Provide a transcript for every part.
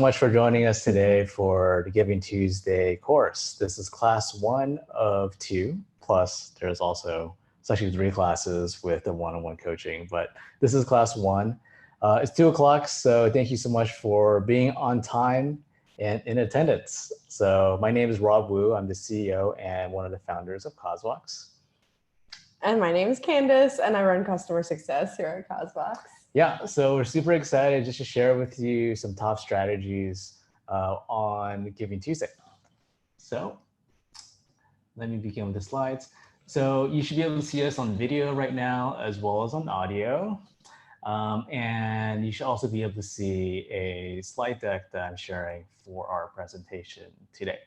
Much for joining us today for the Giving Tuesday course. This is class 1 of 2, plus there's also, it's actually 3 classes with the one-on-one coaching, but this is class 1. It's 2 o'clock, so thank you so much for being on time and in attendance. So my name is Rob Wu. I'm the CEO and one of the founders of CauseVox. And my name is Candace, and I run customer success here at CauseVox. Yeah, so we're super excited just to share with you some top strategies on Giving Tuesday. So let me begin with the slides. So you should be able to see us on video right now, as well as on audio. And you should also be able to see a slide deck that I'm sharing for our presentation today.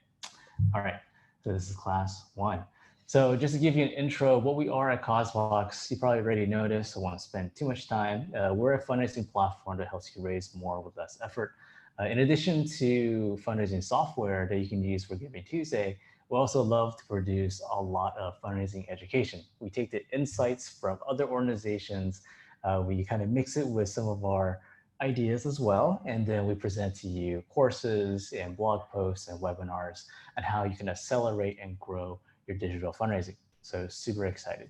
All right, so this is class 1. So just to give you an intro of what we are at CauseVox, you probably already noticed, I won't spend too much time. We're a fundraising platform that helps you raise more with less effort. In addition to fundraising software that you can use for Giving Tuesday, we also love to produce a lot of fundraising education. We take the insights from other organizations, we kind of mix it with some of our ideas as well, and then we present to you courses and blog posts and webinars on how you can accelerate and grow your digital fundraising. So super excited.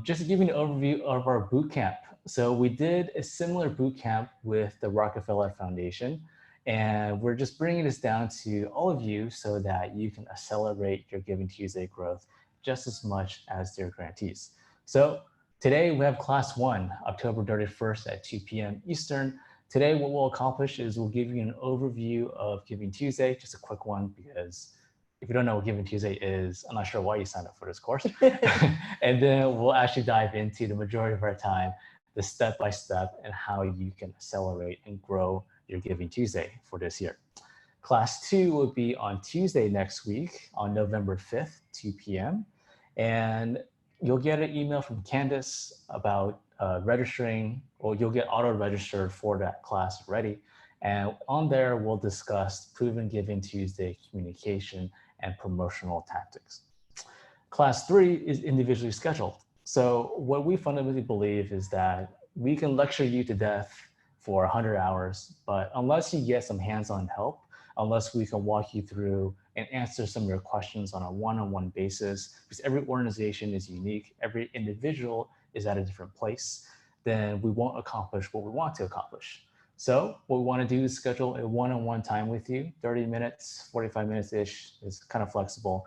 Just to give you an overview of our bootcamp. So we did a similar bootcamp with the Rockefeller Foundation, and we're just bringing this down to all of you so that you can accelerate your Giving Tuesday growth just as much as their grantees. So today we have class 1, October 31st at 2 p.m. Eastern. Today what we'll accomplish is we'll give you an overview of Giving Tuesday, just a quick one, because if you don't know what Giving Tuesday is, I'm not sure why you signed up for this course. And then we'll actually dive into the majority of our time, the step-by-step and how you can accelerate and grow your Giving Tuesday for this year. Class 2 will be on Tuesday next week on November 5th, 2 p.m. And you'll get an email from Candace about registering, or you'll get auto-registered for that class already. And on there, we'll discuss proven Giving Tuesday communication and promotional tactics. Class 3 is individually scheduled. So what we fundamentally believe is that we can lecture you to death for 100 hours, but unless you get some hands-on help, unless we can walk you through and answer some of your questions on a one-on-one basis, because every organization is unique, every individual is at a different place, then we won't accomplish what we want to accomplish. So what we want to do is schedule a one-on-one time with you, 30 minutes, 45 minutes-ish, is kind of flexible,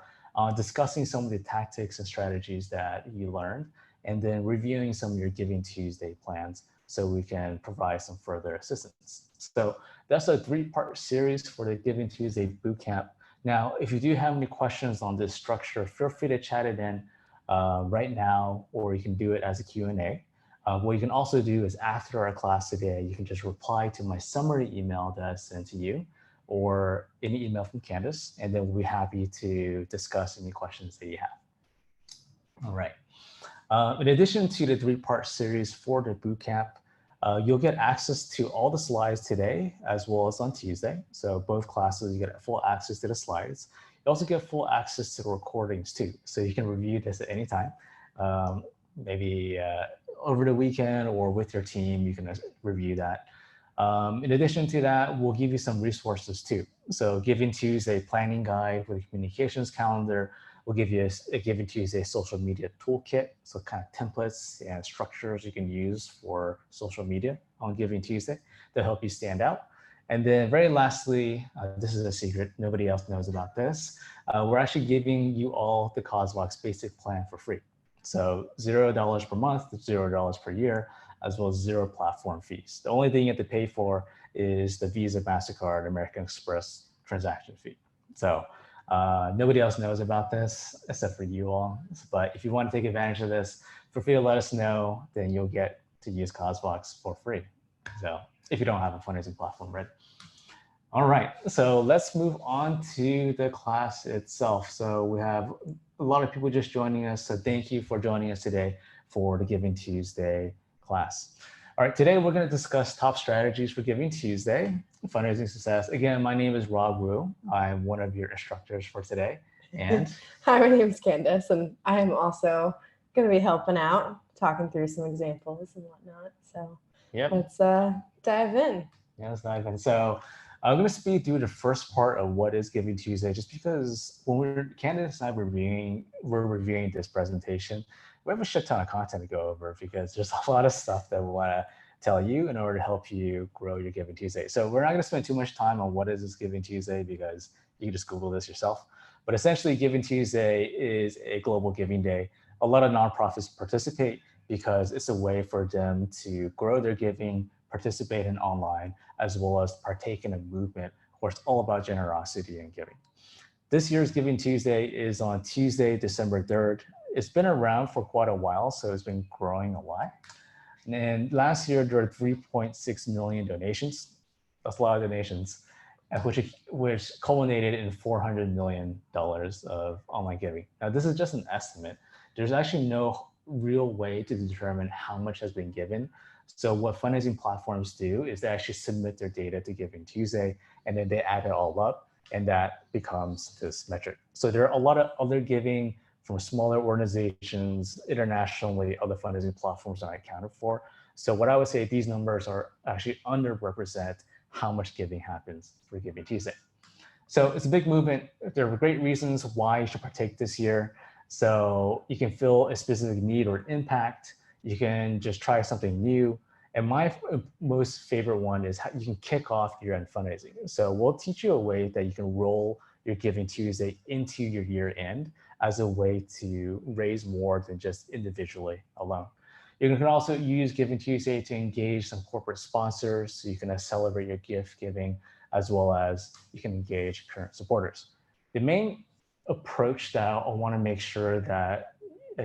discussing some of the tactics and strategies that you learned, and then reviewing some of your Giving Tuesday plans so we can provide some further assistance. So that's a 3-part series for the Giving Tuesday Bootcamp. Now, if you do have any questions on this structure, feel free to chat it in right now, or you can do it as a Q&A. What you can also do is after our class today, you can just reply to my summary email that I sent to you or any email from Candace, and then we'll be happy to discuss any questions that you have. All right. In addition to the 3-part series for the bootcamp, you'll get access to all the slides today as well as on Tuesday. So both classes, you get full access to the slides. You also get full access to the recordings too. So you can review this at any time. Maybe over the weekend or with your team, you can review that. In addition to that, we'll give you some resources too. So Giving Tuesday planning guide with a communications calendar. We'll give you a Giving Tuesday social media toolkit. So kind of templates and structures you can use for social media on Giving Tuesday to help you stand out. And then very lastly, this is a secret, nobody else knows about this. We're actually giving you all the CauseVox basic plan for free. So $0 per month, $0 per year, as well as 0 platform fees. The only thing you have to pay for is the Visa, MasterCard, American Express transaction fee. So nobody else knows about this except for you all. But if you want to take advantage of this, feel free to let us know, then you'll get to use CauseVox for free. So if you don't have a fundraising platform ready. All right, so let's move on to the class itself. So we have a lot of people just joining us. So thank you for joining us today for the Giving Tuesday class. All right, today we're going to discuss top strategies for Giving Tuesday, fundraising success. Again, my name is Rob Wu. I'm one of your instructors for today. And hi, my name is Candace, and I am also going to be helping out, talking through some examples and whatnot. So let's dive in. Yeah, let's dive in. So I'm going to speed through the first part of what is Giving Tuesday, just because when Candace and I we're reviewing this presentation, we have a shit ton of content to go over because there's a lot of stuff that we want to tell you in order to help you grow your Giving Tuesday. So we're not going to spend too much time on what is this Giving Tuesday because you can just Google this yourself. But essentially, Giving Tuesday is a global giving day. A lot of nonprofits participate because it's a way for them to grow their giving, participate in online, as well as partake in a movement where it's all about generosity and giving. This year's Giving Tuesday is on Tuesday, December 3rd. It's been around for quite a while, so it's been growing a lot. And last year, there were 3.6 million donations. That's a lot of donations, which culminated in $400 million of online giving. Now, this is just an estimate. There's actually no real way to determine how much has been given. So what fundraising platforms do is they actually submit their data to Giving Tuesday, and then they add it all up, and that becomes this metric. So there are a lot of other giving from smaller organizations, internationally, other fundraising platforms are accounted for. So what I would say, these numbers are actually underrepresent how much giving happens for Giving Tuesday. So it's a big movement. There are great reasons why you should partake this year. So you can feel a specific need or impact. You can just try something new. And my most favorite one is how you can kick off year-end fundraising. So we'll teach you a way that you can roll your Giving Tuesday into your year-end as a way to raise more than just individually alone. You can also use Giving Tuesday to engage some corporate sponsors so you can accelerate your gift giving, as well as you can engage current supporters. The main approach that I want to make sure that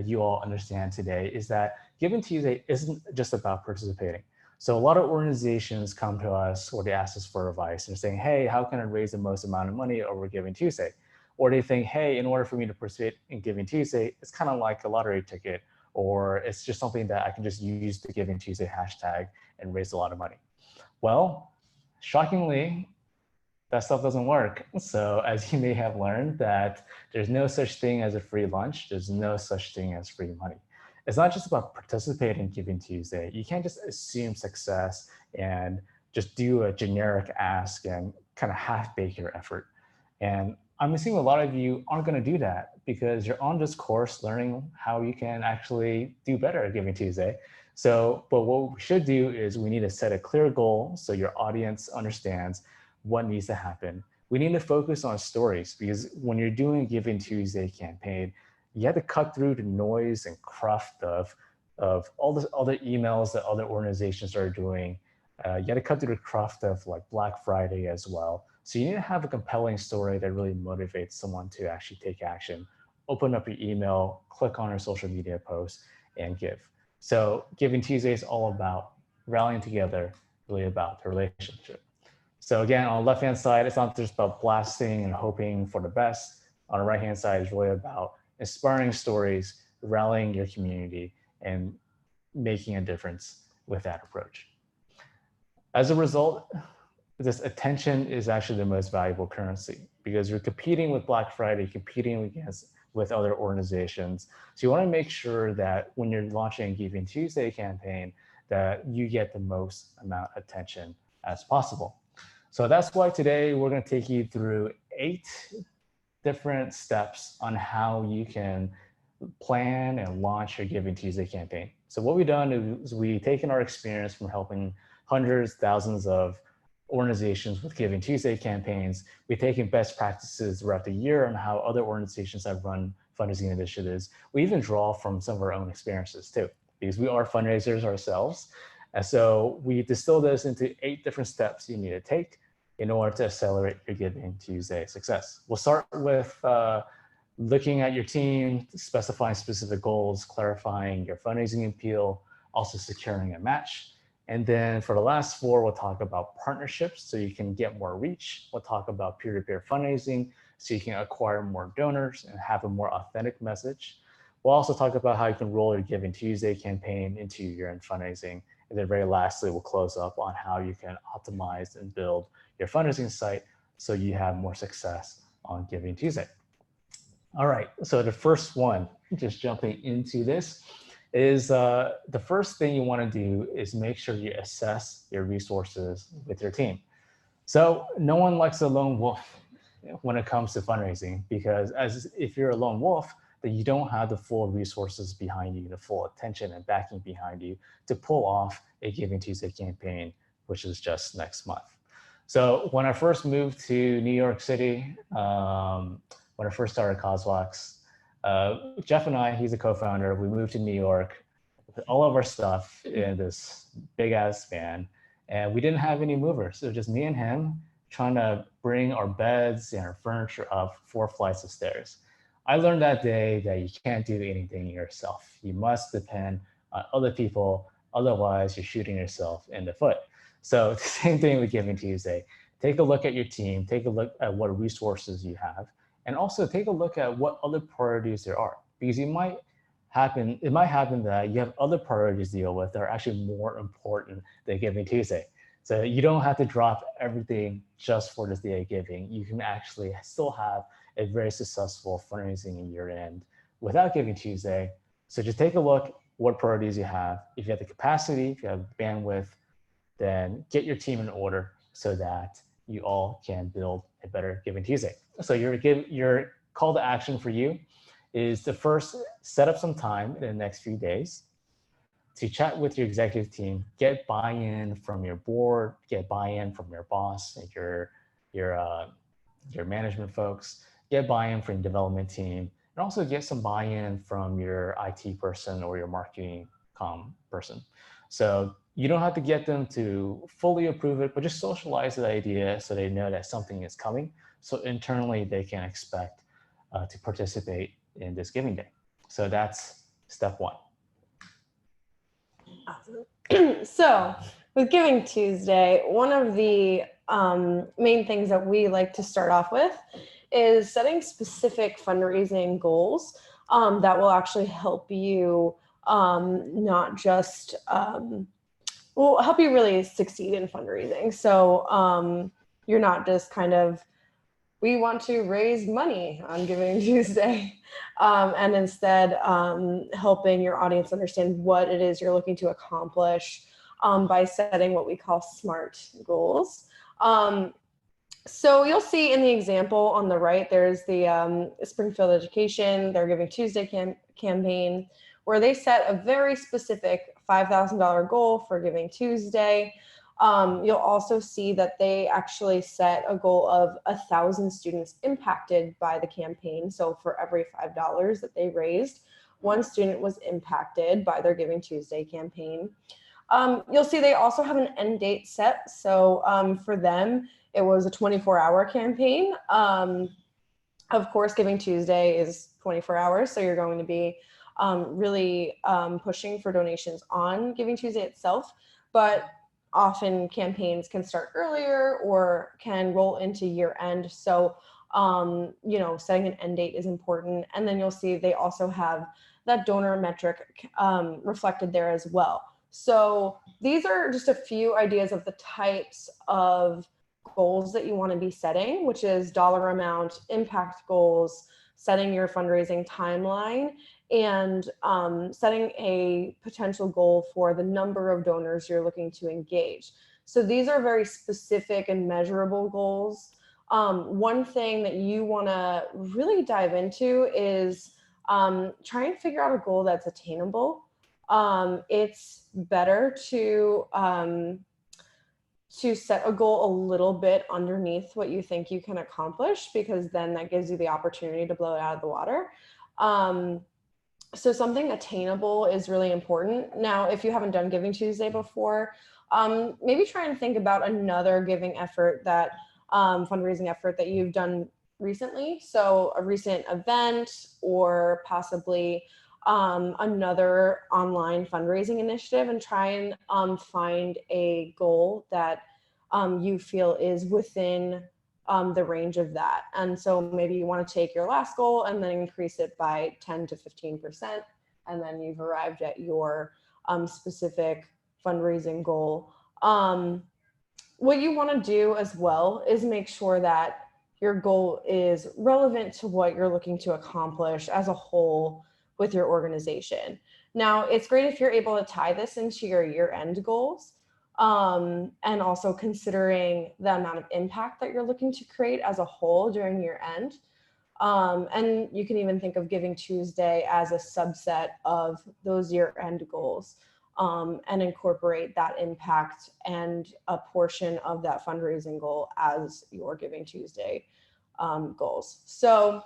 you all understand today is that Giving Tuesday isn't just about participating. So a lot of organizations come to us or they ask us for advice and they're saying, hey, how can I raise the most amount of money over Giving Tuesday? Or they think, hey, in order for me to participate in Giving Tuesday, it's kind of like a lottery ticket, or it's just something that I can just use the Giving Tuesday hashtag and raise a lot of money. Well, shockingly, that stuff doesn't work. So as you may have learned, that there's no such thing as a free lunch. There's no such thing as free money. It's not just about participating in Giving Tuesday. You can't just assume success and just do a generic ask and kind of half-bake your effort. And I'm assuming a lot of you aren't going to do that because you're on this course learning how you can actually do better at Giving Tuesday. So, but what we should do is we need to set a clear goal so your audience understands what needs to happen. We need to focus on stories because when you're doing a Giving Tuesday campaign, you have to cut through the noise and cruft of all the other emails that other organizations are doing. You got to cut through the cruft of like Black Friday as well. So you need to have a compelling story that really motivates someone to actually take action. Open up your email, click on our social media post, and give. So Giving Tuesday is all about rallying together, really about the relationship. So again, on the left-hand side, it's not just about blasting and hoping for the best. On the right-hand side, it's really about inspiring stories, rallying your community, and making a difference with that approach. As a result, this attention is actually the most valuable currency because you're competing with Black Friday, competing with other organizations. So you want to make sure that when you're launching a Giving Tuesday campaign, that you get the most amount of attention as possible. So that's why today we're going to take you through 8 different steps on how you can plan and launch your Giving Tuesday campaign. So what we've done is we've taken our experience from helping hundreds, thousands of organizations with Giving Tuesday campaigns. We've taken best practices throughout the year on how other organizations have run fundraising initiatives. We even draw from some of our own experiences too, because we are fundraisers ourselves. And so we distill this into 8 different steps you need to take in order to accelerate your Giving Tuesday success. We'll start with looking at your team, specifying specific goals, clarifying your fundraising appeal, also securing a match. And then for the last 4, we'll talk about partnerships so you can get more reach. We'll talk about peer-to-peer fundraising so you can acquire more donors and have a more authentic message. We'll also talk about how you can roll your Giving Tuesday campaign into your year-end fundraising. And then very lastly, we'll close up on how you can optimize and build your fundraising site so you have more success on Giving Tuesday. All right, so the first one, just jumping into this, is the first thing you want to do is make sure you assess your resources with your team. So no one likes a lone wolf when it comes to fundraising, because as if you're a lone wolf, then you don't have the full resources behind you, the full attention and backing behind you to pull off a Giving Tuesday campaign, which is just next month. So when I first moved to New York City, when I first started Coswalks, Jeff and I, he's a co-founder, we moved to New York with all of our stuff in this big ass van, and we didn't have any movers. So just me and him trying to bring our beds and our furniture up 4 flights of stairs. I learned that day that you can't do anything yourself. You must depend on other people, otherwise you're shooting yourself in the foot. So same thing with Giving Tuesday. Take a look at your team, take a look at what resources you have, and also take a look at what other priorities there are. Because it might happen that you have other priorities to deal with that are actually more important than Giving Tuesday. So you don't have to drop everything just for this day of giving. You can actually still have a very successful fundraising year end without Giving Tuesday. So just take a look what priorities you have. If you have the capacity, if you have bandwidth, then get your team in order so that you all can build a better Giving Tuesday. So your call to action for you is to first set up some time in the next few days to chat with your executive team, get buy-in from your board, get buy-in from your boss, and your management folks, get buy-in from your development team, and also get some buy-in from your IT person or your marketing comm person. So you don't have to get them to fully approve it, but just socialize the idea so they know that something is coming. So internally they can expect to participate in this giving day. So that's step 1. Awesome. So with Giving Tuesday, one of the main things that we like to start off with is setting specific fundraising goals that will actually help you not just will help you really succeed in fundraising. So you're not just kind of, we want to raise money on Giving Tuesday, and instead helping your audience understand what it is you're looking to accomplish by setting what we call SMART goals. So you'll see in the example on the right, there's the Springfield Education, their Giving Tuesday campaign, where they set a very specific $5,000 goal for Giving Tuesday. You'll also see that they actually set a goal of 1,000 students impacted by the campaign. So for every $5 that they raised, 1 student was impacted by their Giving Tuesday campaign. You'll see they also have an end date set. So for them, it was a 24-hour campaign. Of course, Giving Tuesday is 24 hours, so you're going to be really pushing for donations on Giving Tuesday itself, but often campaigns can start earlier or can roll into year end. So, setting an end date is important. And then you'll see they also have that donor metric reflected there as well. So these are just a few ideas of the types of goals that you want to be setting, which is dollar amount, impact goals, setting your fundraising timeline, and setting a potential goal for the number of donors you're looking to engage. So these are very specific and measurable goals. One thing that you want to really dive into is try and figure out a goal that's attainable. It's better to set a goal a little bit underneath what you think you can accomplish, because then that gives you the opportunity to blow it out of the water. So something attainable is really important. Now, if you haven't done Giving Tuesday before, maybe try and think about another giving effort that, fundraising effort that you've done recently. So a recent event, or possibly another online fundraising initiative, and try and find a goal that you feel is within the range of that. And so maybe you want to take your last goal and then increase it by 10 to 15%, and then you've arrived at your specific fundraising goal. What you want to do as well is make sure that your goal is relevant to what you're looking to accomplish as a whole with your organization. Now, it's great if you're able to tie this into your year-end goals, and also considering the amount of impact that you're looking to create as a whole during year end. And you can even think of Giving Tuesday as a subset of those year-end goals, and incorporate that impact and a portion of that fundraising goal as your Giving Tuesday goals. So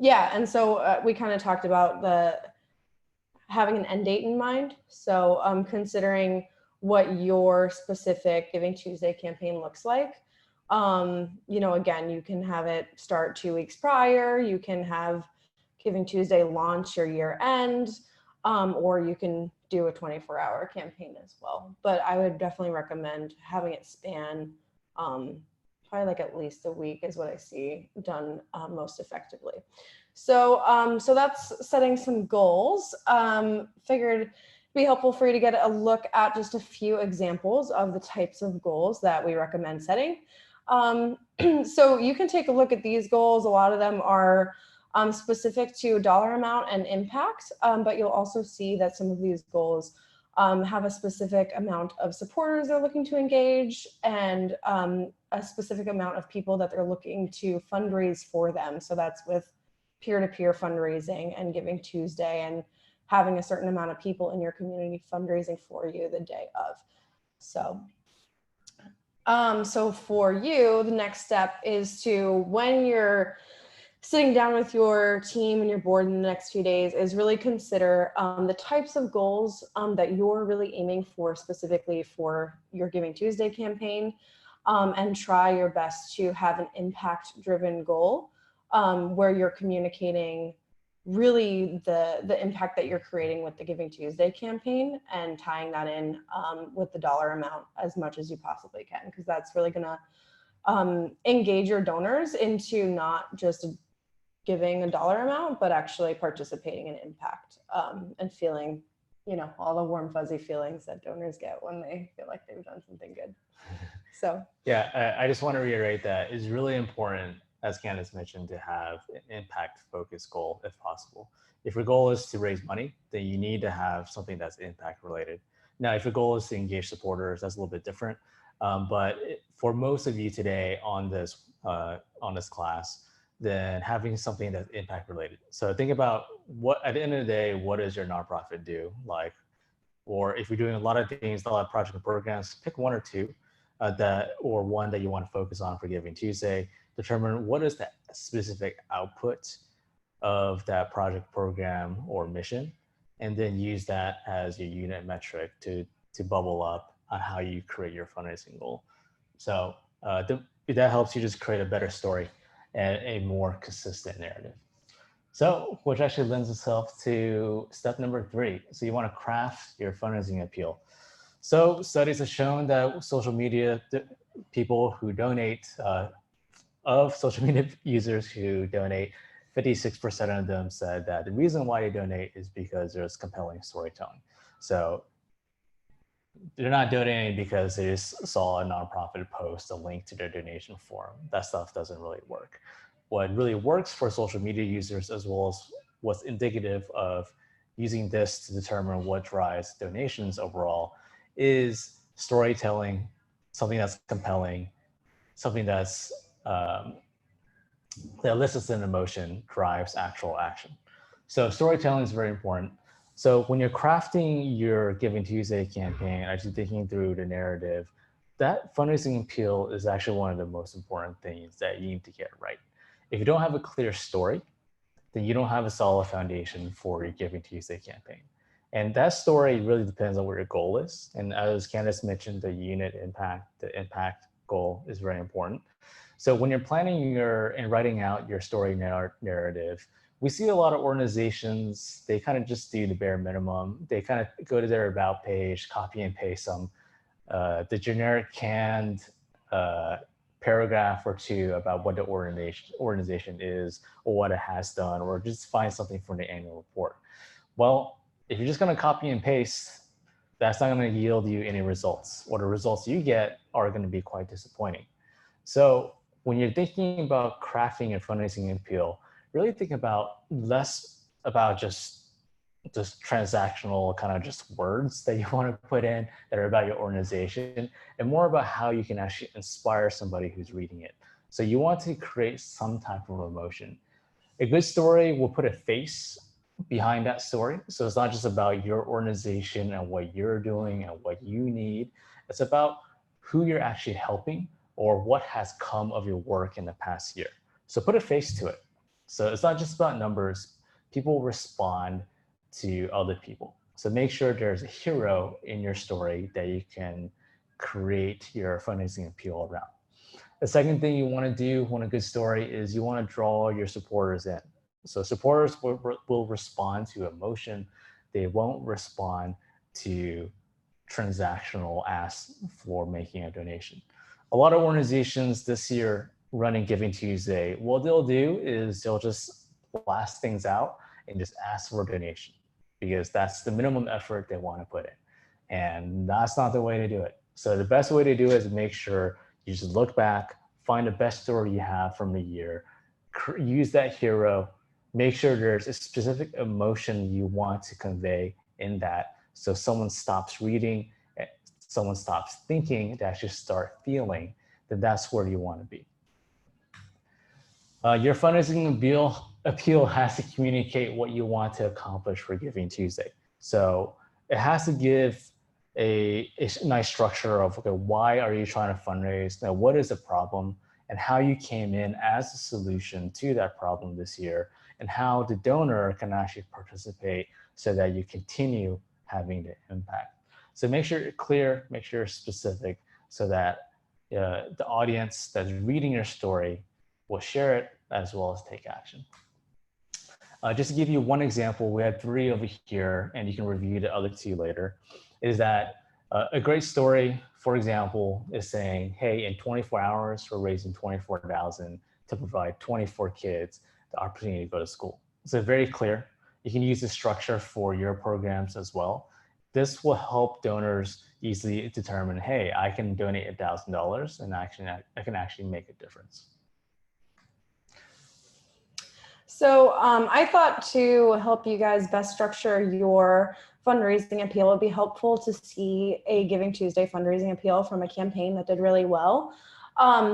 yeah, and so we kind of talked about having an end date in mind. So considering what your specific Giving Tuesday campaign looks like. You know, again, you can have it start 2 weeks prior, you can have Giving Tuesday launch your year end, or you can do a 24-hour campaign as well. But I would definitely recommend having it span probably like at least a week is what I see done most effectively. So, so that's setting some goals. Figured it'd be helpful for you to get a look at just a few examples of the types of goals that we recommend setting. So you can take a look at these goals. A lot of them are specific to dollar amount and impact, but you'll also see that some of these goals have a specific amount of supporters they're looking to engage, and a specific amount of people that they're looking to fundraise for them. So that's with peer-to-peer fundraising and Giving Tuesday, and having a certain amount of people in your community fundraising for you the day of. So, so for you, the next step is to, when you're sitting down with your team and your board in the next few days, is really consider the types of goals that you're really aiming for specifically for your Giving Tuesday campaign, and try your best to have an impact-driven goal where you're communicating really the impact that you're creating with the Giving Tuesday campaign, and tying that in with the dollar amount as much as you possibly can, because that's really going to engage your donors into not just giving a dollar amount, but actually participating in impact, and feeling, you know, all the warm fuzzy feelings that donors get when they feel like they've done something good. So yeah, I just want to reiterate that it's really important, as Candace mentioned, to have an impact focused goal if possible. If your goal is to raise money, then you need to have something that's impact related. Now, if your goal is to engage supporters, that's a little bit different. But for most of you today on this class, then having something that's impact related. So think about what, at the end of the day, what does your nonprofit do? Like, or if you're doing a lot of things, a lot of project and programs, pick one or two or one that you want to focus on for Giving Tuesday. Determine what is the specific output of that project, program, or mission, and then use that as your unit metric to bubble up on how you create your fundraising goal. So that helps you just create a better story and a more consistent narrative. So, which actually lends itself to step number 3. So you want to craft your fundraising appeal. So studies have shown that social media people who donate, of social media users who donate, 56% of them said that the reason why they donate is because there's compelling storytelling. So they're not donating because they just saw a nonprofit post a link to their donation form. That stuff doesn't really work. What really works for social media users, as well as what's indicative of using this to determine what drives donations overall, is storytelling, something that's compelling, something that's that elicits an emotion, drives actual action. So storytelling is very important. So when you're crafting your Giving Tuesday campaign, actually thinking through the narrative, that fundraising appeal is actually one of the most important things that you need to get right. If you don't have a clear story, then you don't have a solid foundation for your Giving Tuesday campaign. And that story really depends on what your goal is. And as Candace mentioned, the unit impact, the impact goal is very important. So when you're planning and writing out your story narrative, we see a lot of organizations, they kind of just do the bare minimum. They kind of go to their about page, copy and paste the generic canned paragraph or two about what the organization is, or what it has done, or just find something from the annual report. Well, if you're just going to copy and paste, that's not going to yield you any results, or the results you get are going to be quite disappointing. So when you're thinking about crafting and fundraising appeal, really think about less about just just transactional kind of just words that you want to put in that are about your organization, and more about how you can actually inspire somebody who's reading it. So you want to create some type of emotion. A good story will put a face behind that story. So it's not just about your organization and what you're doing and what you need. It's about who you're actually helping or what has come of your work in the past year. So put a face to it. So it's not just about numbers. People respond to other people. So make sure there's a hero in your story that you can create your fundraising appeal around. The second thing you want to do when a good story is you want to draw your supporters in. So supporters will respond to emotion. They won't respond to transactional asks for making a donation. A lot of organizations this year running Giving Tuesday, what they'll do is they'll just blast things out and just ask for a donation because that's the minimum effort they want to put in. And that's not the way to do it. So the best way to do it is make sure you just look back, find the best story you have from the year, use that hero, make sure there's a specific emotion you want to convey in that. So someone stops reading, someone stops thinking, they actually start feeling, then that's where you want to be. Your fundraising appeal has to communicate what you want to accomplish for Giving Tuesday. So it has to give a nice structure of, okay, why are you trying to fundraise? Now, what is the problem and how you came in as a solution to that problem this year, and how the donor can actually participate so that you continue having the impact. So make sure you're clear, make sure you're specific so that the audience that's reading your story will share it as well as take action. Just to give you one example, we had 3 over here, and you can review the other 2 later, is that a great story, for example, is saying, hey, in 24 hours, we're raising $24,000 to provide 24 kids the opportunity to go to school. So very clear. You can use this structure for your programs as well. This will help donors easily determine, hey, I can donate $1,000 and I can actually make a difference. So I thought to help you guys best structure your fundraising appeal, it would be helpful to see a Giving Tuesday fundraising appeal from a campaign that did really well.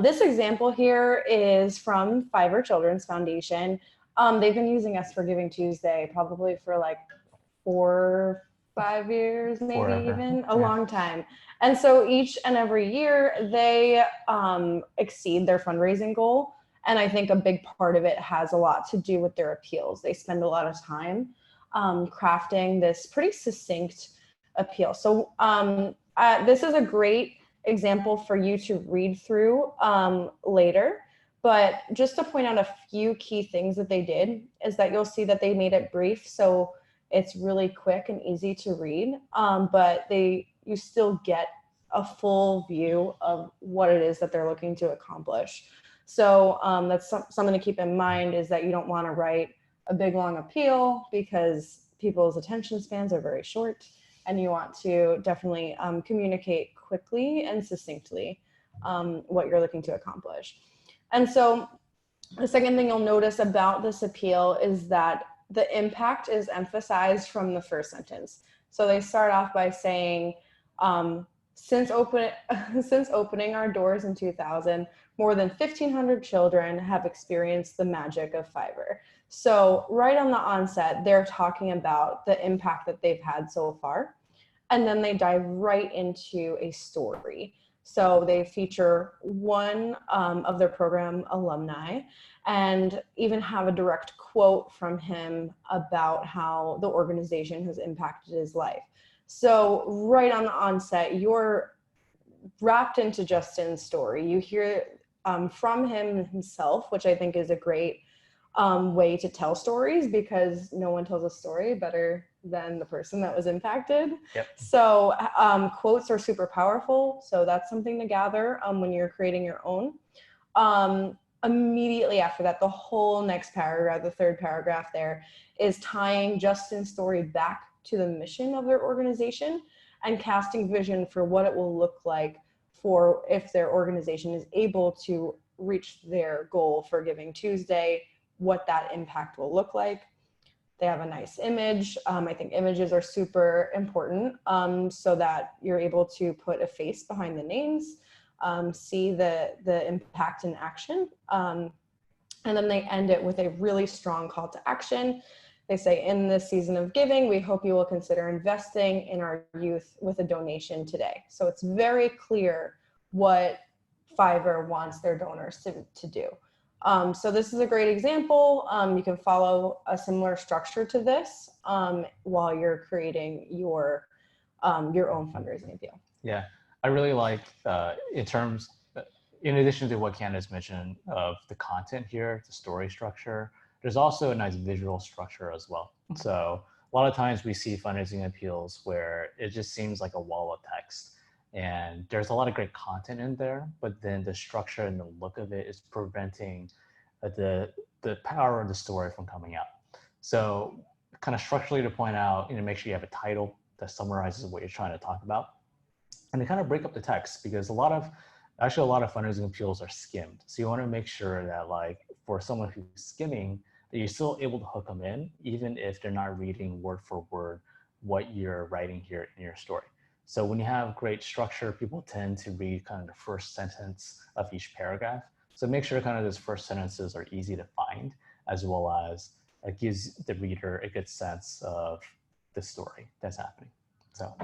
This example here is from Fiverr Children's Foundation. They've been using us for Giving Tuesday probably for like 4 or 5 years, maybe forever. Even a long time. And so each and every year they exceed their fundraising goal. And I think a big part of it has a lot to do with their appeals. They spend a lot of time crafting this pretty succinct appeal. So this is a great example for you to read through later. But just to point out a few key things that they did is that you'll see that they made it brief. So it's really quick and easy to read, but you still get a full view of what it is that they're looking to accomplish. So that's something to keep in mind, is that you don't want to write a big long appeal because people's attention spans are very short, and you want to definitely communicate quickly and succinctly what you're looking to accomplish. And so the second thing you'll notice about this appeal is that the impact is emphasized from the first sentence. So they start off by saying, since opening our doors in 2000, more than 1,500 children have experienced the magic of Fiverr. So right on the onset, they're talking about the impact that they've had so far. And then they dive right into a story. So they feature one of their program alumni and even have a direct quote from him about how the organization has impacted his life. So right on the onset, you're wrapped into Justin's story. You hear from him himself, which I think is a great way to tell stories, because no one tells a story better than the person that was impacted. Yep. So quotes are super powerful. So that's something to gather when you're creating your own. Immediately after that, the whole next paragraph, the third paragraph there, is tying Justin's story back to the mission of their organization and casting vision for what it will look like for if their organization is able to reach their goal for Giving Tuesday, what that impact will look like. they have a nice image. I think images are super important so that you're able to put a face behind the names, see the impact in action. And then they end it with a really strong call to action. They say, in this season of giving, we hope you will consider investing in our youth with a donation today. So it's very clear what Fiverr wants their donors to do. So this is a great example. You can follow a similar structure to this while you're creating your own fundraising appeal. Yeah, I really like in addition to what Candace mentioned of the content here, the story structure, there's also a nice visual structure as well. So a lot of times we see fundraising appeals where it just seems like a wall of text. And there's a lot of great content in there, but then the structure and the look of it is preventing the power of the story from coming out. So kind of structurally to point out, make sure you have a title that summarizes what you're trying to talk about. And to kind of break up the text, because a lot of fundraising appeals are skimmed. So you want to make sure that, like, for someone who's skimming, that you're still able to hook them in, even if they're not reading word for word what you're writing here in your story. So when you have great structure, people tend to read kind of the first sentence of each paragraph. So make sure kind of those first sentences are easy to find, as well as it gives the reader a good sense of the story that's happening. So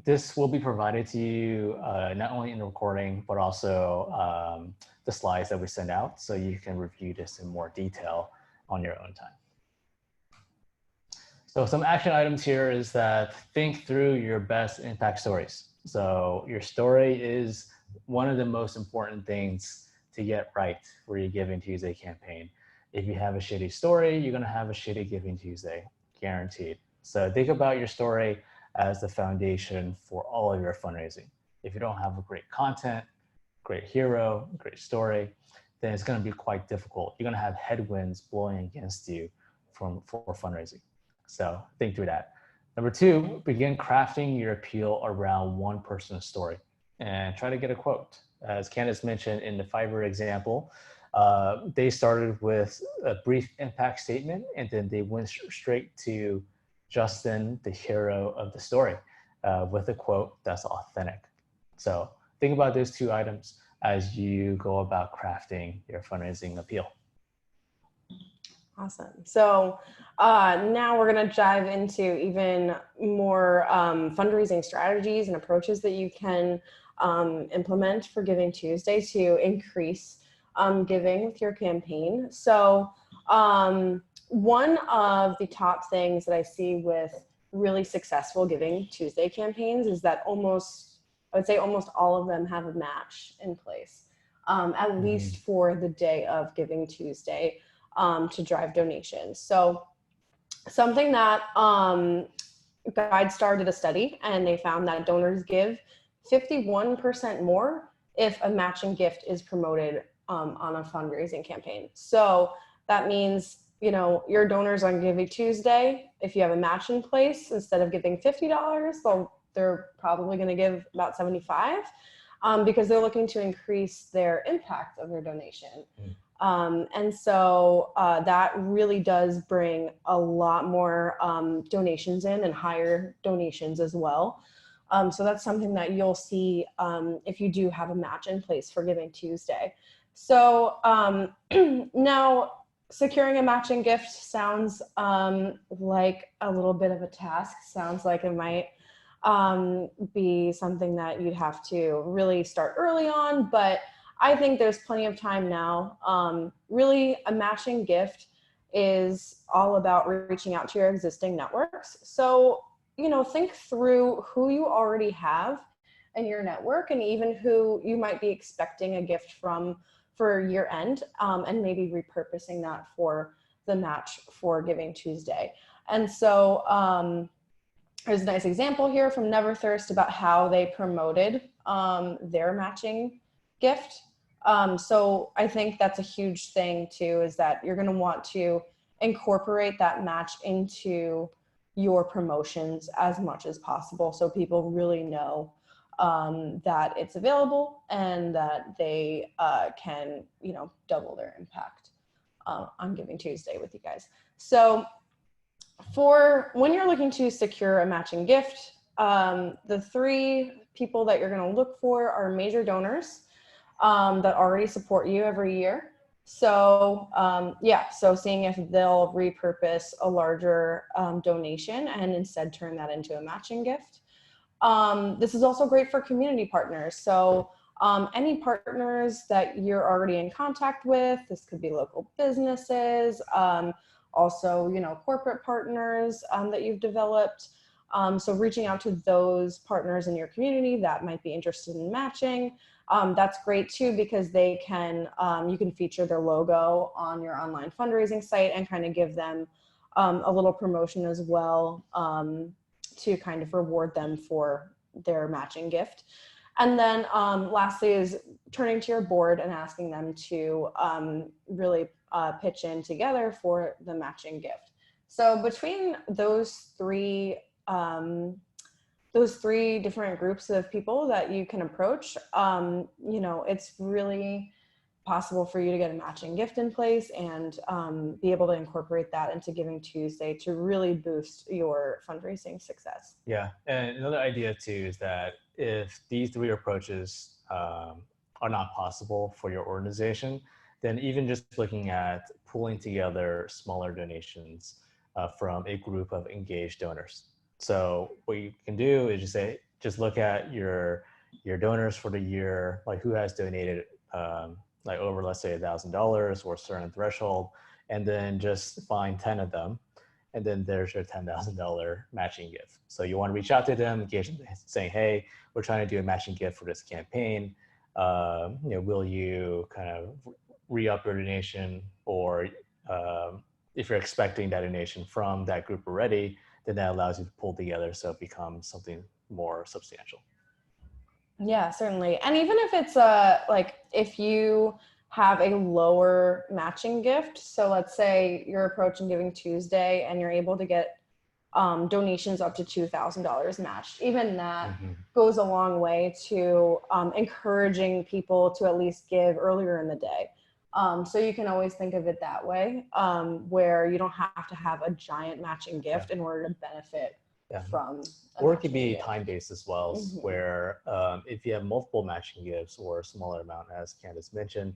this will be provided to you not only in the recording, but also the slides that we send out, so you can review this in more detail on your own time. So some action items here is that think through your best impact stories. So your story is one of the most important things to get right for your Giving Tuesday campaign. If you have a shitty story, you're gonna have a shitty Giving Tuesday, guaranteed. So think about your story as the foundation for all of your fundraising. If you don't have a great content, great hero, great story, then it's gonna be quite difficult. You're gonna have headwinds blowing against you for fundraising. So think through that. Number two, begin crafting your appeal around one person's story and try to get a quote. As Candace mentioned in the Fiverr example, they started with a brief impact statement and then they went straight to Justin, the hero of the story, with a quote that's authentic. So think about those two items as you go about crafting your fundraising appeal. Awesome. So now we're going to dive into even more fundraising strategies and approaches that you can implement for Giving Tuesday to increase giving with your campaign. So one of the top things that I see with really successful Giving Tuesday campaigns is that I would say almost all of them have a match in place, at least for the day of Giving Tuesday. To drive donations. So something that GuideStar did a study, and they found that donors give 51% more if a matching gift is promoted on a fundraising campaign. So that means, your donors on Giving Tuesday, if you have a match in place, instead of giving $50, they're probably going to give about $75 because they're looking to increase their impact of their donation. And so that really does bring a lot more donations in and higher donations as well. So that's something that you'll see if you do have a match in place for Giving Tuesday. So now securing a matching gift sounds like a little bit of a task. Sounds like it might be something that you'd have to really start early on, but I think there's plenty of time now. Really, a matching gift is all about reaching out to your existing networks. So, think through who you already have in your network and even who you might be expecting a gift from for year end, and maybe repurposing that for the match for Giving Tuesday. And so there's a nice example here from Never Thirst about how they promoted their matching gift. So I think that's a huge thing too, is that you're going to want to incorporate that match into your promotions as much as possible, so people really know that it's available and that they can, double their impact on Giving Tuesday with you guys. So for when you're looking to secure a matching gift, the three people that you're going to look for are major donors that already support you every year. So yeah, so seeing if they'll repurpose a larger donation and instead turn that into a matching gift. This is also great for community partners. So any partners that you're already in contact with, this could be local businesses, also, you know, corporate partners that you've developed. So reaching out to those partners in your community that might be interested in matching. That's great too, because they can, you can feature their logo on your online fundraising site and kind of give them a little promotion as well, to kind of reward them for their matching gift. And then lastly is turning to your board and asking them to really pitch in together for the matching gift. So between those three different groups of people that you can approach, you know, it's really possible for you to get a matching gift in place and be able to incorporate that into Giving Tuesday to really boost your fundraising success. Yeah, and another idea too is that if these three approaches are not possible for your organization, then even just looking at pulling together smaller donations from a group of engaged donors. So what you can do is just look at your donors for the year, like who has donated like over, let's say, $1,000 or a certain threshold, and then just find 10 of them. And then there's your $10,000 matching gift. So you want to reach out to them, engage them, saying, hey, we're trying to do a matching gift for this campaign. You know, will you kind of re-up your donation, or if you're expecting that donation from that group already, then that allows you to pull together so it becomes something more substantial. Yeah, certainly. And even if it's like if you have a lower matching gift, so let's say you're approaching Giving Tuesday and you're able to get donations up to $2,000 matched, even that goes a long way to encouraging people to at least give earlier in the day. So you can always think of it that way, where you don't have to have a giant matching gift in order to benefit from. Or it could be time-based as well, where if you have multiple matching gifts or a smaller amount, as Candace mentioned,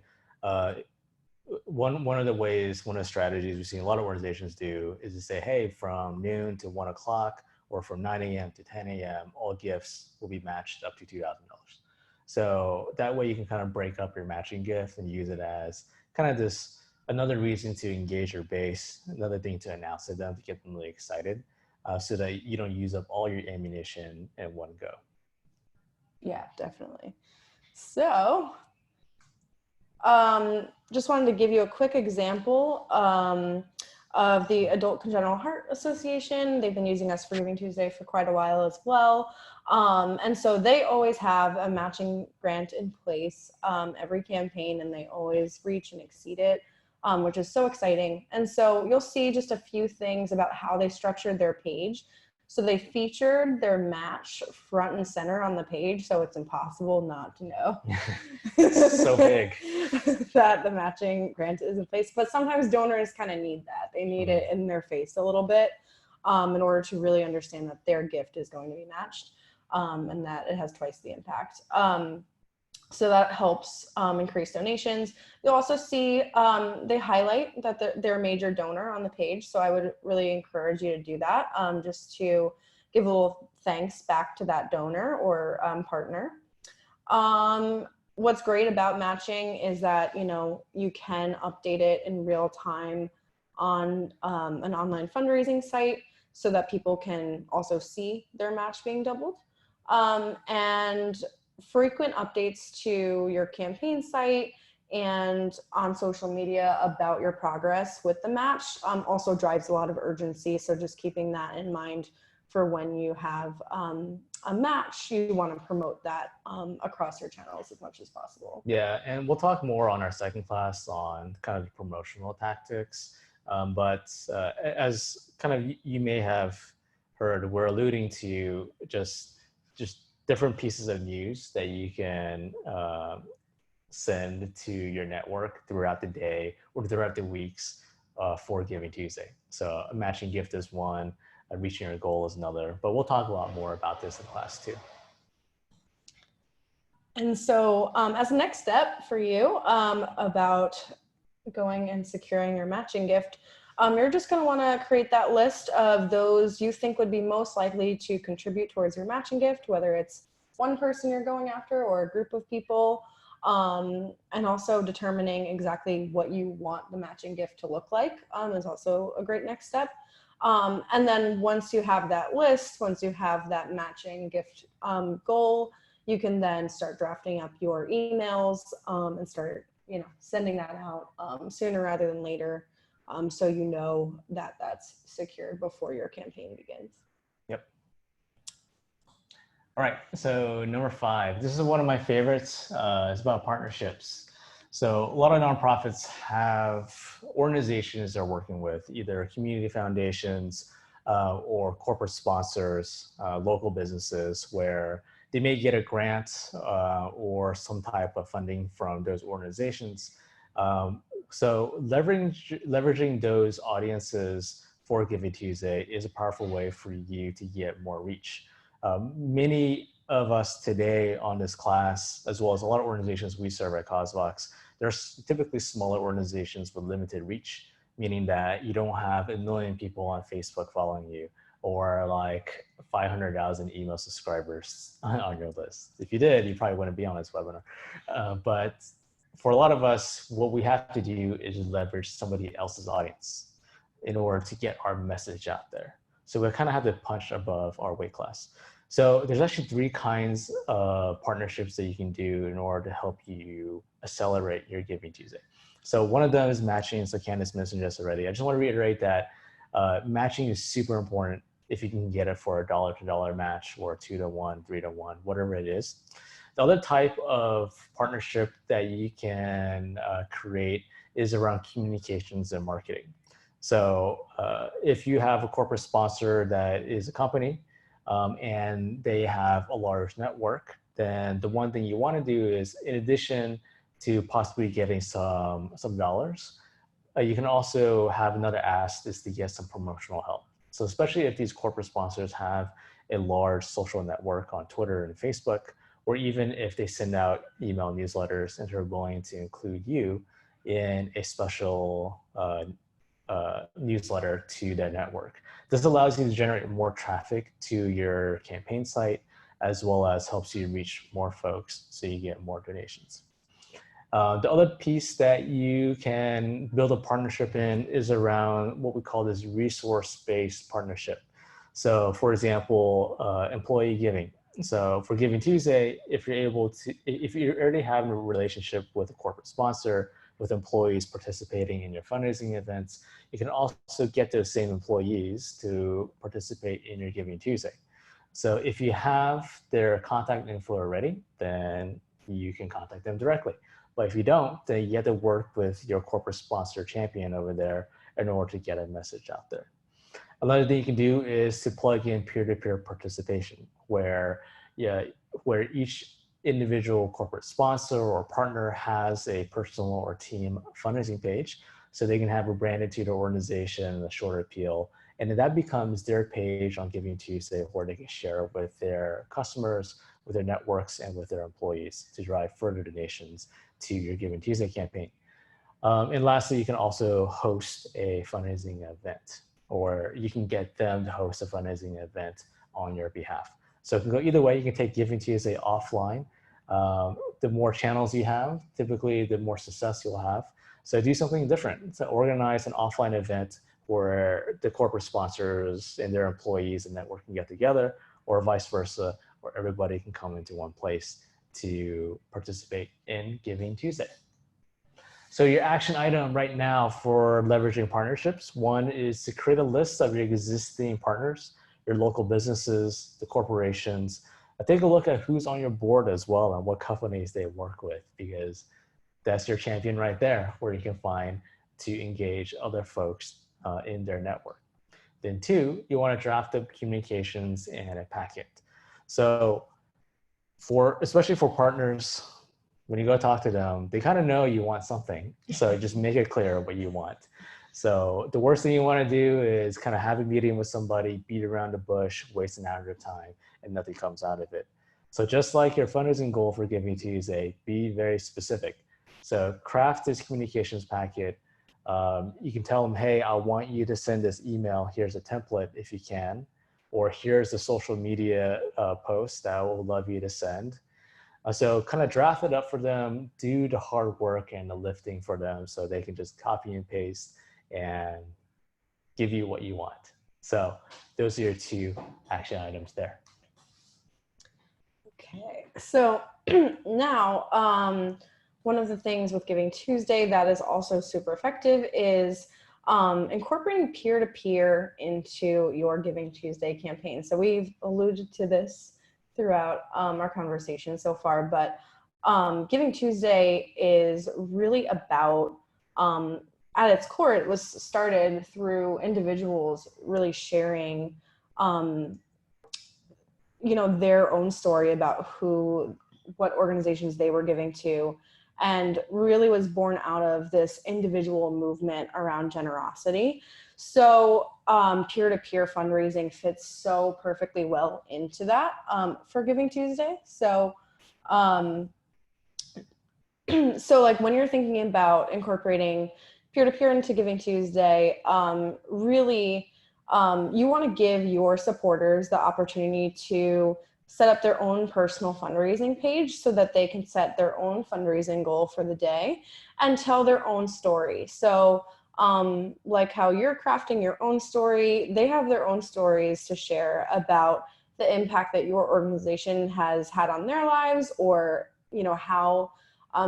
one of the strategies we've seen a lot of organizations do is to say, hey, from noon to 1 o'clock or from 9 a.m. to 10 a.m., all gifts will be matched up to $2,000. So that way you can kind of break up your matching gift and use it as kind of another reason to engage your base, another thing to announce to them to get them really excited, so that you don't use up all your ammunition in one go. Yeah, definitely. So just wanted to give you a quick example of the Adult Congenital Heart Association. They've been using us for Giving Tuesday for quite a while as well. And so they always have a matching grant in place every campaign, and they always reach and exceed it, which is so exciting. And so you'll see just a few things about how they structured their page. So they featured their match front and center on the page, so it's impossible not to know. It's so big. That the matching grant is in place. But sometimes donors kind of need that. They need it in their face a little bit in order to really understand that their gift is going to be matched and that it has twice the impact. So that helps increase donations. You'll also see they highlight that they're a major donor on the page. So I would really encourage you to do that, just to give a little thanks back to that donor or partner. What's great about matching is that, you know, you can update it in real time on an online fundraising site so that people can also see their match being doubled. And frequent updates to your campaign site and on social media about your progress with the match also drives a lot of urgency. So just keeping that in mind for when you have a match, you want to promote that across your channels as much as possible. Yeah, and we'll talk more on our second class on kind of the promotional tactics. But as kind of you may have heard, we're alluding to just different pieces of news that you can send to your network throughout the day or throughout the weeks for Giving Tuesday. So a matching gift is one, reaching your goal is another, but we'll talk a lot more about this in class too. And so as a next step for you about going and securing your matching gift, you're just going to want to create that list of those you think would be most likely to contribute towards your matching gift, whether it's one person you're going after or a group of people, and also determining exactly what you want the matching gift to look like is also a great next step. And then once you have that list, once you have that matching gift goal, you can then start drafting up your emails and start, sending that out sooner rather than later. So you know that that's secured before your campaign begins. Yep. All right, so number 5, this is one of my favorites. It's about partnerships. So a lot of nonprofits have organizations they're working with, either community foundations or corporate sponsors, local businesses, where they may get a grant or some type of funding from those organizations. So leveraging those audiences for Giving Tuesday is a powerful way for you to get more reach. Many of us today on this class, as well as a lot of organizations we serve at CauseVox, they're typically smaller organizations with limited reach, meaning that you don't have 1 million people on Facebook following you or like 500,000 email subscribers on your list. If you did, you probably wouldn't be on this webinar. But for a lot of us, what we have to do is leverage somebody else's audience in order to get our message out there. So we kind of have to punch above our weight class. So there's actually 3 kinds of partnerships that you can do in order to help you accelerate your Giving Tuesday. So one of them is matching. So Candace mentioned this already. I just want to reiterate that matching is super important if you can get it for a $1-to-$1 match or 2-to-1, 3-to-1, whatever it is. The other type of partnership that you can create is around communications and marketing. So if you have a corporate sponsor that is a company and they have a large network, then the one thing you want to do is, in addition to possibly getting some dollars, you can also have another ask is to get some promotional help. So especially if these corporate sponsors have a large social network on Twitter and Facebook, or even if they send out email newsletters and they're willing to include you in a special newsletter to their network. This allows you to generate more traffic to your campaign site, as well as helps you reach more folks so you get more donations. The other piece that you can build a partnership in is around what we call this resource-based partnership. So for example, employee giving. So for Giving Tuesday, if you already have a relationship with a corporate sponsor, with employees participating in your fundraising events, you can also get those same employees to participate in your Giving Tuesday. So if you have their contact info already, then you can contact them directly. But if you don't, then you have to work with your corporate sponsor champion over there in order to get a message out there. Another thing you can do is to plug in peer-to-peer participation, where each individual corporate sponsor or partner has a personal or team fundraising page, so they can have a branded to their organization, a short appeal, and then that becomes their page on Giving Tuesday where they can share with their customers, with their networks, and with their employees to drive further donations to your Giving Tuesday campaign. And lastly, you can also host a fundraising event, or you can get them to host a fundraising event on your behalf. So it can go either way. You can take Giving Tuesday offline. The more channels you have, typically the more success you'll have. So do something different. So organize an offline event where the corporate sponsors and their employees and network can get together, or vice versa, where everybody can come into one place to participate in Giving Tuesday. So your action item right now for leveraging partnerships, one is to create a list of your existing partners, your local businesses, the corporations. Take a look at who's on your board as well and what companies they work with, because that's your champion right there where you can find to engage other folks in their network. Then 2, you want to draft up communications and a packet. So especially for partners, when you go talk to them, they kind of know you want something. So just make it clear what you want. So the worst thing you want to do is kind of have a meeting with somebody, beat around the bush, waste an hour of time, and nothing comes out of it. So just like your fundraising goal for Giving Tuesday, be very specific. So craft this communications packet. You can tell them, hey, I want you to send this email. Here's a template if you can, or here's the social media post that I would love you to send. So kind of draft it up for them, do the hard work and the lifting for them so they can just copy and paste and give you what you want. So those are your 2 action items there. Okay, so now one of the things with Giving Tuesday that is also super effective is incorporating peer-to-peer into your Giving Tuesday campaign. So we've alluded to this throughout our conversation so far, but Giving Tuesday is really about, at its core, it was started through individuals really sharing their own story about what organizations they were giving to, and really was born out of this individual movement around generosity. So peer-to-peer fundraising fits so perfectly well into that for Giving Tuesday. So so like when you're thinking about incorporating peer-to-peer into Giving Tuesday, really you want to give your supporters the opportunity to set up their own personal fundraising page so that they can set their own fundraising goal for the day and tell their own story. So like how you're crafting your own story, they have their own stories to share about the impact that your organization has had on their lives, or how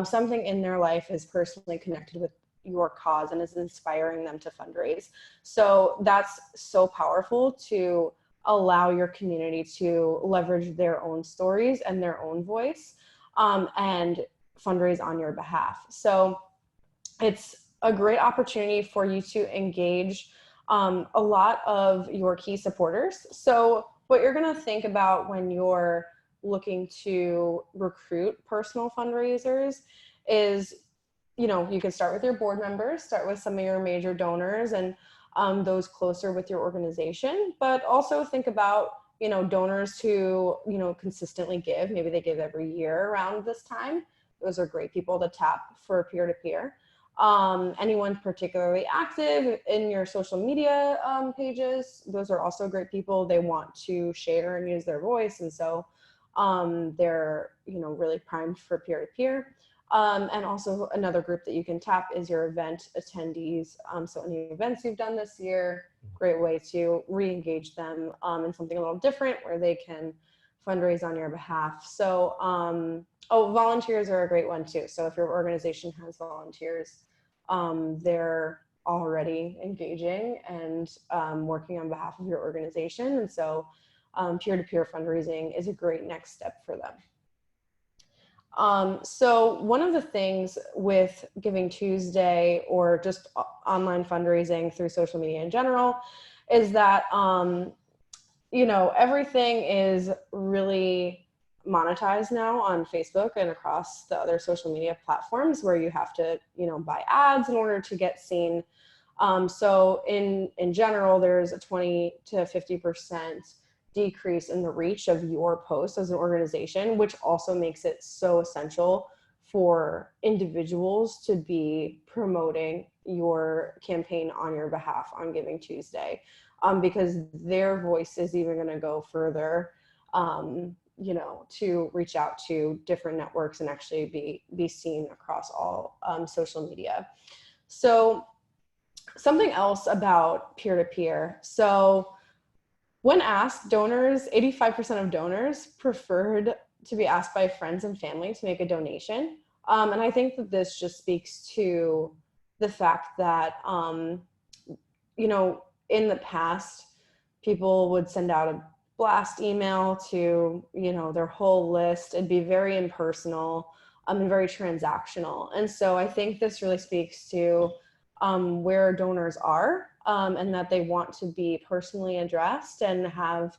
something in their life is personally connected with your cause and is inspiring them to fundraise. So that's so powerful to allow your community to leverage their own stories and their own voice and fundraise on your behalf. So it's a great opportunity for you to engage a lot of your key supporters. So what you're going to think about when you're looking to recruit personal fundraisers is, you can start with your board members, start with some of your major donors and those closer with your organization, but also think about, donors who, consistently give. Maybe they give every year around this time. Those are great people to tap for peer-to-peer. Anyone particularly active in your social media pages, those are also great people. They want to share and use their voice. And so they're, really primed for peer-to-peer. And also another group that you can tap is your event attendees. So any events you've done this year, great way to re-engage them in something a little different where they can fundraise on your behalf. So, volunteers are a great one too. So if your organization has volunteers, they're already engaging and working on behalf of your organization. And so peer-to-peer fundraising is a great next step for them. So one of the things with Giving Tuesday or just online fundraising through social media in general is that, everything is really monetized now on Facebook and across the other social media platforms where you have to, buy ads in order to get seen. So in general, there's a 20 to 50% decrease in the reach of your post as an organization, which also makes it so essential for individuals to be promoting your campaign on your behalf on Giving Tuesday, because their voice is even going to go further, to reach out to different networks and actually be seen across all social media. So something else about peer-to-peer. So when asked, 85% of donors preferred to be asked by friends and family to make a donation. And I think that this just speaks to the fact that, in the past, people would send out a blast email to, their whole list. It'd be very impersonal and very transactional. And so I think this really speaks to where donors are, and that they want to be personally addressed and have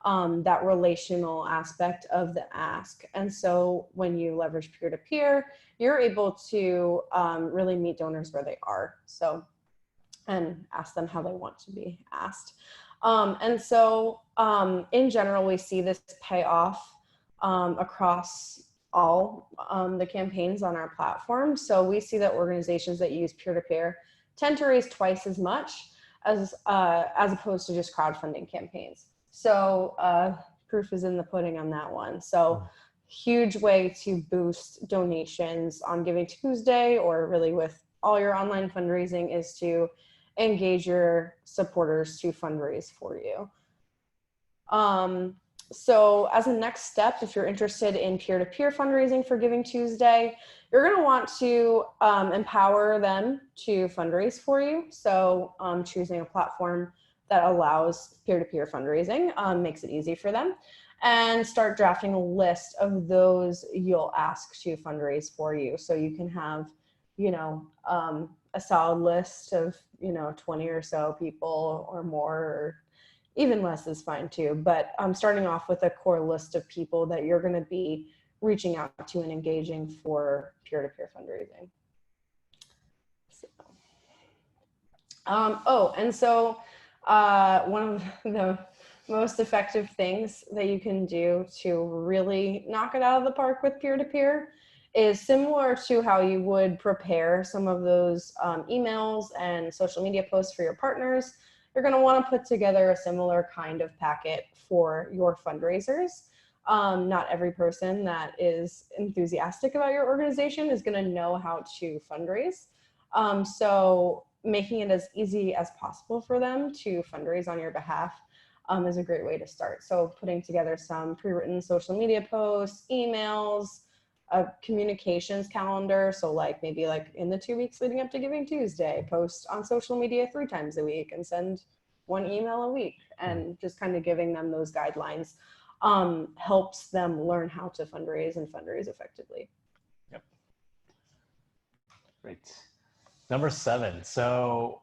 that relational aspect of the ask. And so when you leverage peer-to-peer, you're able to really meet donors where they are. So and ask them how they want to be asked. And so in general, we see this pay off across all the campaigns on our platform. So we see that organizations that use peer-to-peer tend to raise twice as much as opposed to just crowdfunding campaigns. So proof is in the pudding on that one. So huge way to boost donations on Giving Tuesday, or really with all your online fundraising, is to engage your supporters to fundraise for you. So as a next step, if you're interested in peer-to-peer fundraising for Giving Tuesday, you're going to want to empower them to fundraise for you. So choosing a platform that allows peer-to-peer fundraising makes it easy for them, and start drafting a list of those you'll ask to fundraise for you. So you can have, you know, a solid list of, you know, 20 or so people or more, or even less is fine too. But starting off with a core list of people that you're going to be reaching out to and engaging for peer-to-peer fundraising. So, and so one of the most effective things that you can do to really knock it out of the park with peer-to-peer is similar to how you would prepare some of those emails and social media posts for your partners. You're going to want to put together a similar kind of packet for your fundraisers. Not every person that is enthusiastic about your organization is going to know how to fundraise. So making it as easy as possible for them to fundraise on your behalf is a great way to start. So putting together some pre-written social media posts, emails, a communications calendar. So like maybe like in the 2 weeks leading up to Giving Tuesday, post on social media 3 times a week and send 1 email a week, and just kind of giving them those guidelines helps them learn how to fundraise and fundraise effectively. Yep. Great. Number 7. So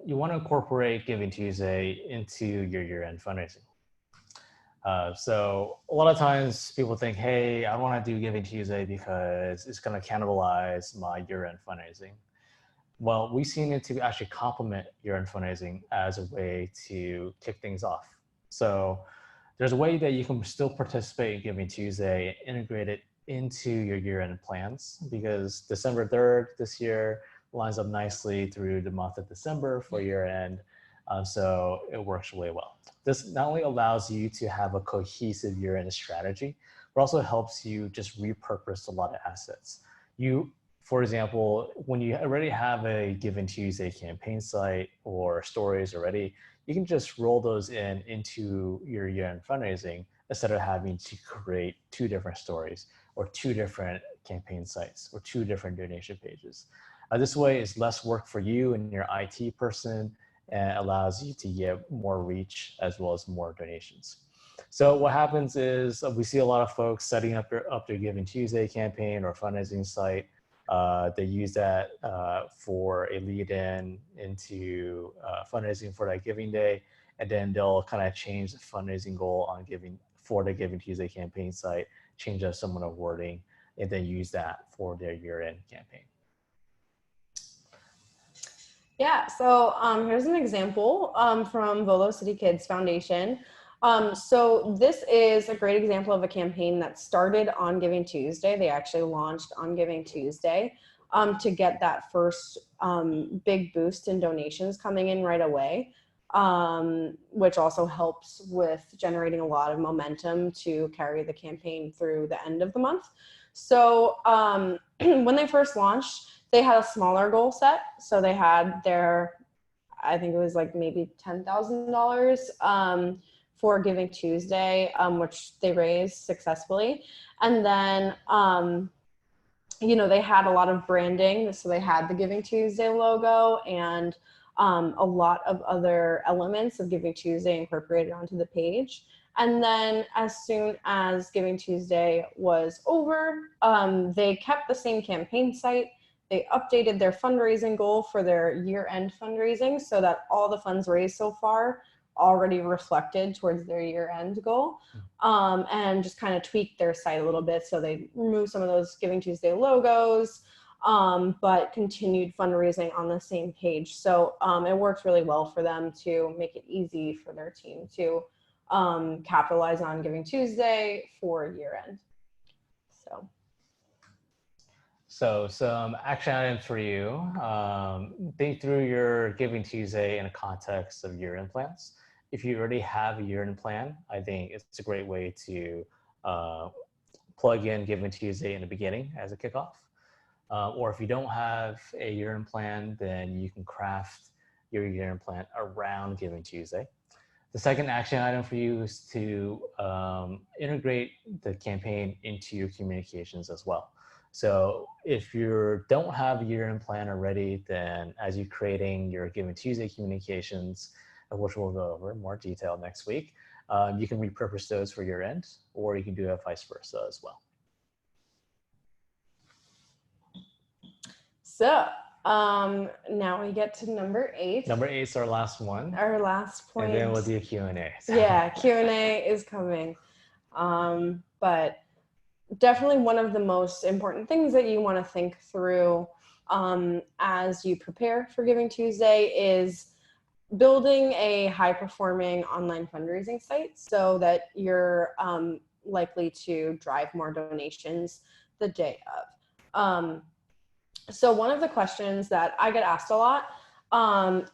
you want to incorporate Giving Tuesday into your year-end fundraising. So a lot of times people think, hey, I want to do Giving Tuesday because it's going to cannibalize my year-end fundraising. Well, we've seen it to actually complement year-end fundraising as a way to kick things off. So there's a way that you can still participate in Giving Tuesday and integrate it into your year-end plans, because December 3rd this year lines up nicely through the month of December for year-end. So it works really well. This not only allows you to have a cohesive year-end strategy, but also helps you just repurpose a lot of assets. For example, when you already have a Giving Tuesday campaign site or stories already, you can just roll those into your year-end fundraising instead of having to create 2 different stories or 2 different campaign sites or 2 different donation pages. This way is less work for you and your IT person, and allows you to get more reach as well as more donations. So what happens is we see a lot of folks setting up their Giving Tuesday campaign or fundraising site. They use that for a lead-in into fundraising for that Giving Day, and then they'll kind of change the fundraising goal on for the Giving Tuesday campaign site, change up some of the wording, and then use that for their year-end campaign. Yeah, so here's an example from Volo City Kids Foundation. So this is a great example of a campaign that started on Giving Tuesday. They actually launched on Giving Tuesday to get that first big boost in donations coming in right away, which also helps with generating a lot of momentum to carry the campaign through the end of the month. So when they first launched, they had a smaller goal set. So they had their, I think it was like maybe $10,000 for Giving Tuesday, which they raised successfully. And then, you know, they had a lot of branding. So they had the Giving Tuesday logo and a lot of other elements of Giving Tuesday incorporated onto the page. And then as soon as Giving Tuesday was over, they kept the same campaign site. They updated their fundraising goal for their year-end fundraising so that all the funds raised so far already reflected towards their year-end goal, and just kind of tweaked their site a little bit. So they removed some of those Giving Tuesday logos, but continued fundraising on the same page. So it worked really well for them to make it easy for their team to capitalize on Giving Tuesday for year end. So some action items for you. Think through your Giving Tuesday in the context of year-end plans. If you already have a year-end plan, I think it's a great way to plug in Giving Tuesday in the beginning as a kickoff. Or if you don't have a year-end plan, then you can craft your year-end plan around Giving Tuesday. The second action item for you is to integrate the campaign into your communications as well. So if you don't have a year-end plan already, then as you're creating your Giving Tuesday communications, which we'll go over in more detail next week, you can repurpose those for your end, or you can do it vice versa as well. So now we get to number 8. Number 8 is our last one. Our last point. And then we'll do a Q&A. So. Yeah, Q&A is coming. But definitely one of the most important things that you want to think through as you prepare for Giving Tuesday is building a high-performing online fundraising site so that you're likely to drive more donations the day of. So one of the questions that I get asked a lot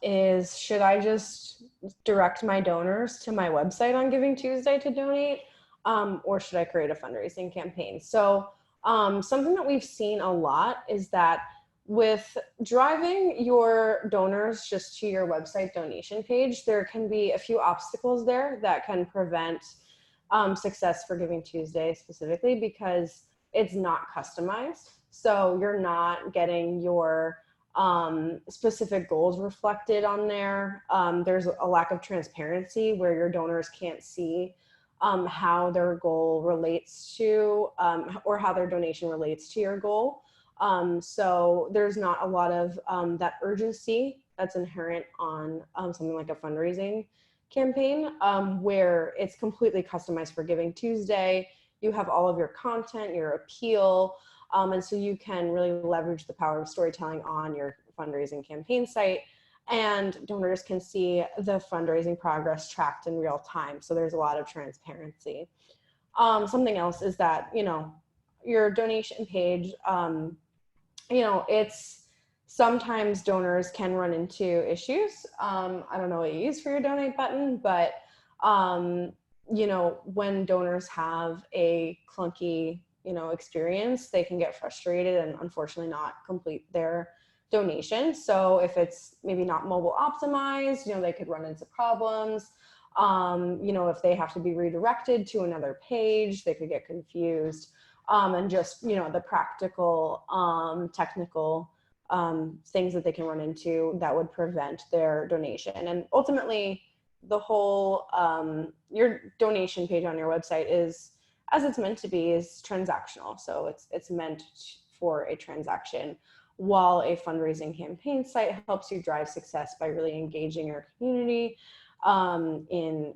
is, should I just direct my donors to my website on Giving Tuesday to donate? Or should I create a fundraising campaign? So something that we've seen a lot is that with driving your donors just to your website donation page, there can be a few obstacles there that can prevent success for Giving Tuesday specifically, because it's not customized. So you're not getting your specific goals reflected on there. There's a lack of transparency where your donors can't see how their goal relates to, or how their donation relates to your goal. So there's not a lot of that urgency that's inherent on something like a fundraising campaign, where it's completely customized for Giving Tuesday. You have all of your content, your appeal, and so you can really leverage the power of storytelling on your fundraising campaign site, and donors can see the fundraising progress tracked in real time. So there's a lot of transparency. Something else is that, your donation page, it's sometimes donors can run into issues. I don't know what you use for your donate button, but when donors have a clunky experience, they can get frustrated and unfortunately not complete their donation. So if it's maybe not mobile optimized, they could run into problems. If they have to be redirected to another page, they could get confused. And just, the practical, technical things that they can run into that would prevent their donation. And ultimately, the whole, your donation page on your website is, as it's meant to be, is transactional. So it's meant for a transaction, while a fundraising campaign site helps you drive success by really engaging your community in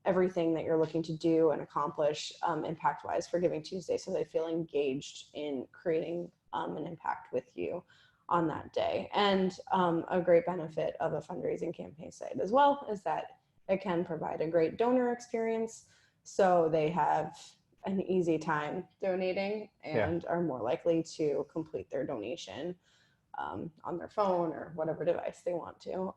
everything that you're looking to do and accomplish impact-wise for Giving Tuesday, so they feel engaged in creating an impact with you on that day. And a great benefit of a fundraising campaign site as well is that it can provide a great donor experience, so they have an easy time donating and are more likely to complete their donation on their phone or whatever device they want to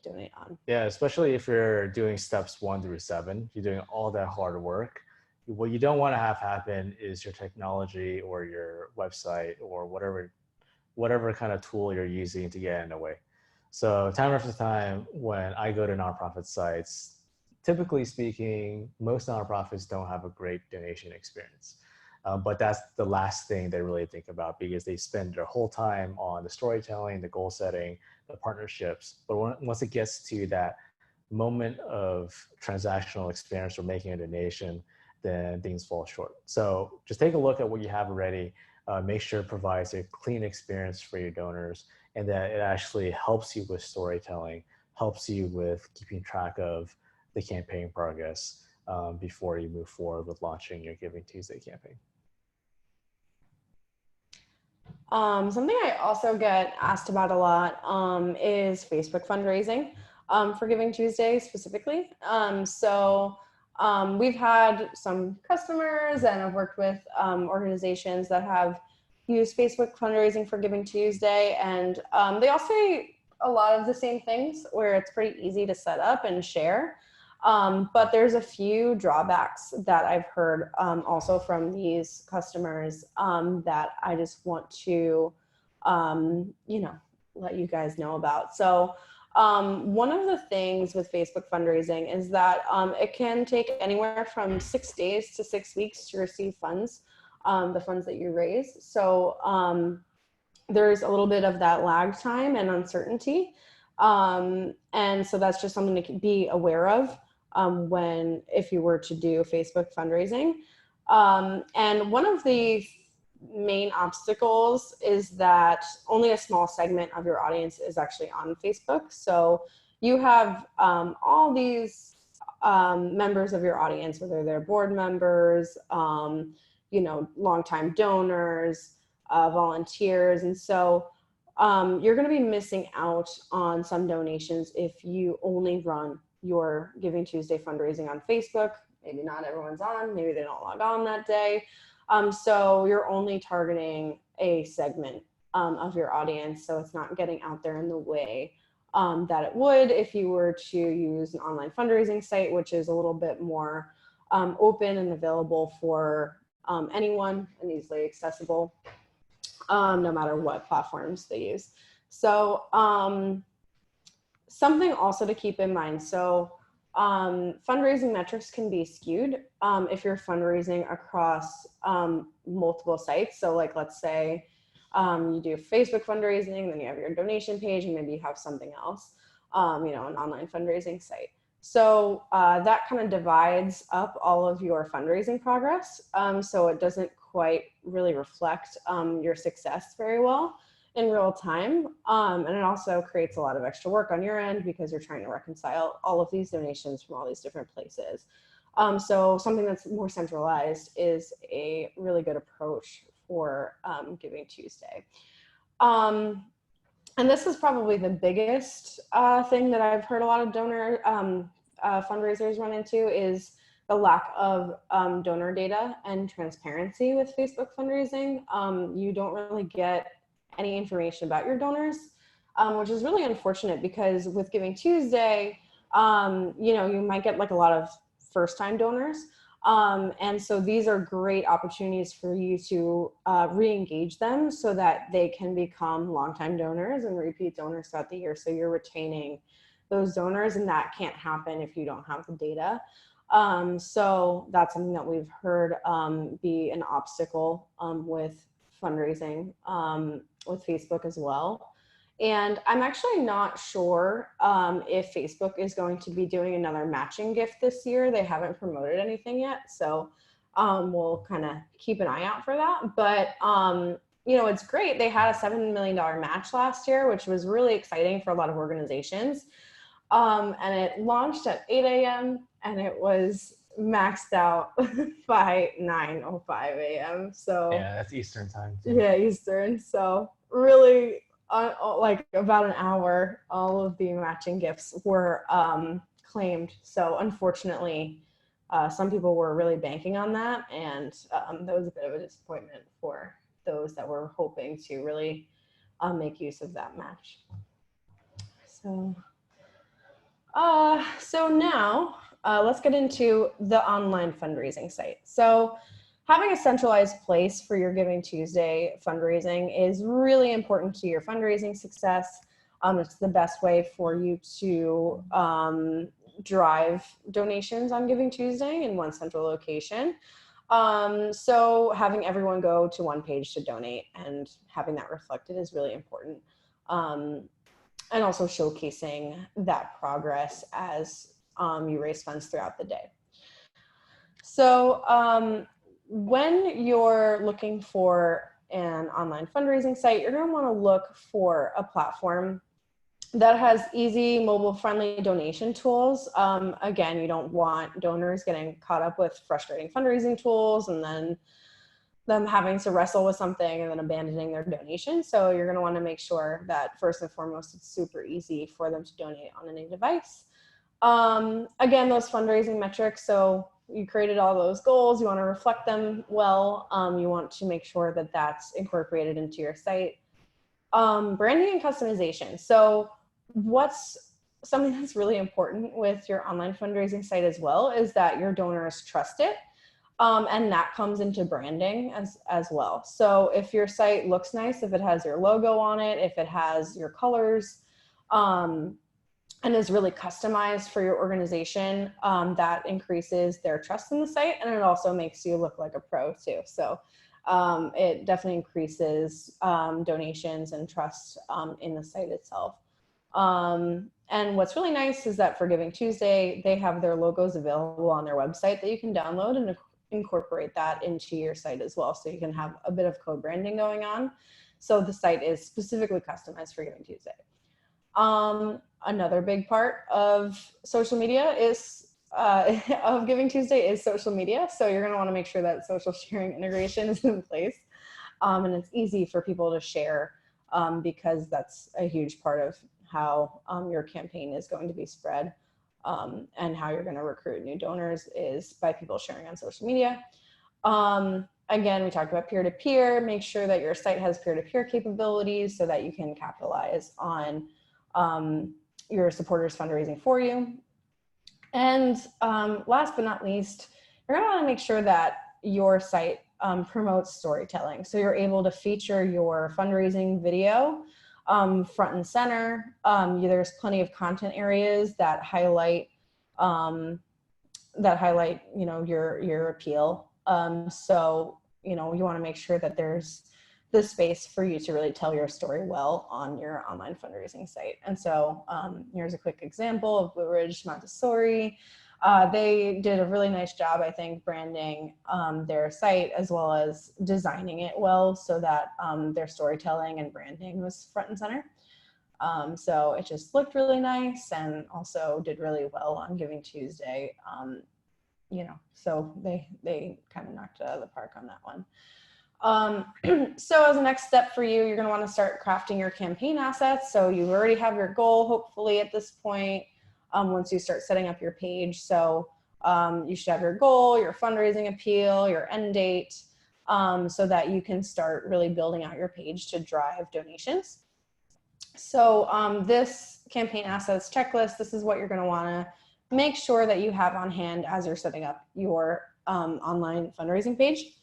donate on. Yeah, especially if you're doing steps 1 through 7, you're doing all that hard work. What you don't want to have happen is your technology or your website or whatever kind of tool you're using to get in the way. So time after time, when I go to nonprofit sites, typically speaking, most nonprofits don't have a great donation experience. But that's the last thing they really think about, because they spend their whole time on the storytelling, the goal setting, the partnerships. But once it gets to that moment of transactional experience or making a donation, then things fall short. So just take a look at what you have already. Make sure it provides a clean experience for your donors, and that it actually helps you with storytelling, helps you with keeping track of the campaign progress before you move forward with launching your Giving Tuesday campaign. Something I also get asked about a lot is Facebook fundraising for Giving Tuesday specifically. We've had some customers and I've worked with organizations that have used Facebook fundraising for Giving Tuesday, and they all say a lot of the same things where it's pretty easy to set up and share. But there's a few drawbacks that I've heard also from these customers that I just want to, let you guys know about. So one of the things with Facebook fundraising is that it can take anywhere from 6 days to 6 weeks to receive funds, the funds that you raise. So there's a little bit of that lag time and uncertainty. And so that's just something to be aware of if you were to do Facebook fundraising. And one of the main obstacles is that only a small segment of your audience is actually on Facebook. So you have all these members of your audience, whether they're board members, longtime donors, volunteers. And so you're going to be missing out on some donations if you only run your Giving Tuesday fundraising on Facebook. Maybe not everyone's on, maybe they don't log on that day. So you're only targeting a segment of your audience. So it's not getting out there in the way that it would if you were to use an online fundraising site, which is a little bit more open and available for anyone and easily accessible, no matter what platforms they use. So something also to keep in mind. So fundraising metrics can be skewed if you're fundraising across multiple sites. So like, let's say you do Facebook fundraising, then you have your donation page, and maybe you have something else, an online fundraising site. So that kind of divides up all of your fundraising progress. So it doesn't quite really reflect your success very well in real time. And it also creates a lot of extra work on your end because you're trying to reconcile all of these donations from all these different places. So something that's more centralized is a really good approach for Giving Tuesday. And this is probably the biggest thing that I've heard a lot of donor fundraisers run into is the lack of donor data and transparency with Facebook fundraising. You don't really get any information about your donors, which is really unfortunate because with Giving Tuesday, you might get like a lot of first-time donors. And so these are great opportunities for you to re-engage them so that they can become longtime donors and repeat donors throughout the year. So you're retaining those donors, and that can't happen if you don't have the data. So that's something that we've heard be an obstacle with fundraising with Facebook as well. And I'm actually not sure if Facebook is going to be doing another matching gift this year. They haven't promoted anything yet. So we'll kind of keep an eye out for that. But, it's great. They had a $7 million match last year, which was really exciting for a lot of organizations. And it launched at 8 a.m. and it was maxed out by 9:05 a.m. So yeah, that's Eastern time. Yeah, Eastern. So really, like about an hour, all of the matching gifts were claimed. So unfortunately, some people were really banking on that, and that was a bit of a disappointment for those that were hoping to really make use of that match. So now let's get into the online fundraising site. So having a centralized place for your Giving Tuesday fundraising is really important to your fundraising success. It's the best way for you to drive donations on Giving Tuesday in one central location. So having everyone go to one page to donate and having that reflected is really important. And also showcasing that progress as you raise funds throughout the day. So when you're looking for an online fundraising site, you're going to want to look for a platform that has easy mobile-friendly donation tools. Again, you don't want donors getting caught up with frustrating fundraising tools and then them having to wrestle with something and then abandoning their donation. So you're going to want to make sure that first and foremost, it's super easy for them to donate on any device. Again, those fundraising metrics. So you created all those goals. You want to reflect them well. You want to make sure that that's incorporated into your site. Branding and customization. So what's something that's really important with your online fundraising site as well is that your donors trust it. And that comes into branding as well. So if your site looks nice, if it has your logo on it, if it has your colors, and is really customized for your organization, that increases their trust in the site, and it also makes you look like a pro too. So it definitely increases donations and trust in the site itself. And what's really nice is that for Giving Tuesday, they have their logos available on their website that you can download and incorporate that into your site as well. So you can have a bit of co-branding going on. So the site is specifically customized for Giving Tuesday. Another big part of social media is, of Giving Tuesday is social media. So you're going to want to make sure that social sharing integration is in place. And it's easy for people to share because that's a huge part of how your campaign is going to be spread. And how you're going to recruit new donors is by people sharing on social media. Again, we talked about peer-to-peer. Make sure that your site has peer-to-peer capabilities so that you can capitalize on your supporters fundraising for you. And last but not least, you're going to want to make sure that your site promotes storytelling. So you're able to feature your fundraising video front and center. There's plenty of content areas that highlight your appeal. So you want to make sure that there's the space for you to really tell your story well on your online fundraising site. And so here's a quick example of Blue Ridge Montessori. They did a really nice job, I think, branding their site as well as designing it well so that their storytelling and branding was front and center. So it just looked really nice and also did really well on Giving Tuesday. So they kind of knocked it out of the park on that one. So as a next step for you, you're going to want to start crafting your campaign assets. So you already have your goal, hopefully at this point, once you start setting up your page. So you should have your goal, your fundraising appeal, your end date, so that you can start really building out your page to drive donations. So this campaign assets checklist, this is what you're going to want to make sure that you have on hand as you're setting up your online fundraising page.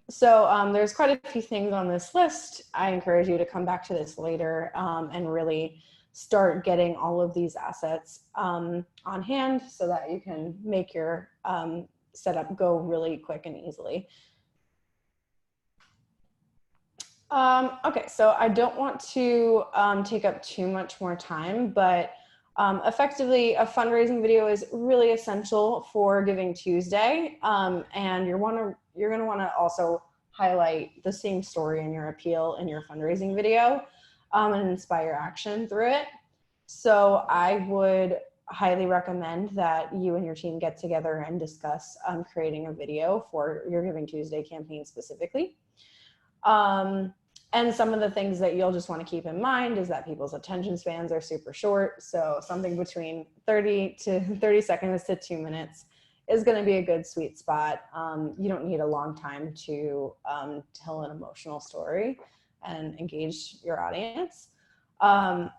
So there's quite a few things on this list. I encourage you to come back to this later and really start getting all of these assets on hand so that you can make your setup go really quick and easily. Okay, so I don't want to take up too much more time, but effectively a fundraising video is really essential for Giving Tuesday, and you're going to want to also highlight the same story in your appeal in your fundraising video and inspire action through it. So I would highly recommend that you and your team get together and discuss creating a video for your Giving Tuesday campaign specifically. And some of the things that you'll just want to keep in mind is that people's attention spans are super short. So something between 30 seconds to 2 minutes is going to be a good sweet spot. You don't need a long time to tell an emotional story and engage your audience. And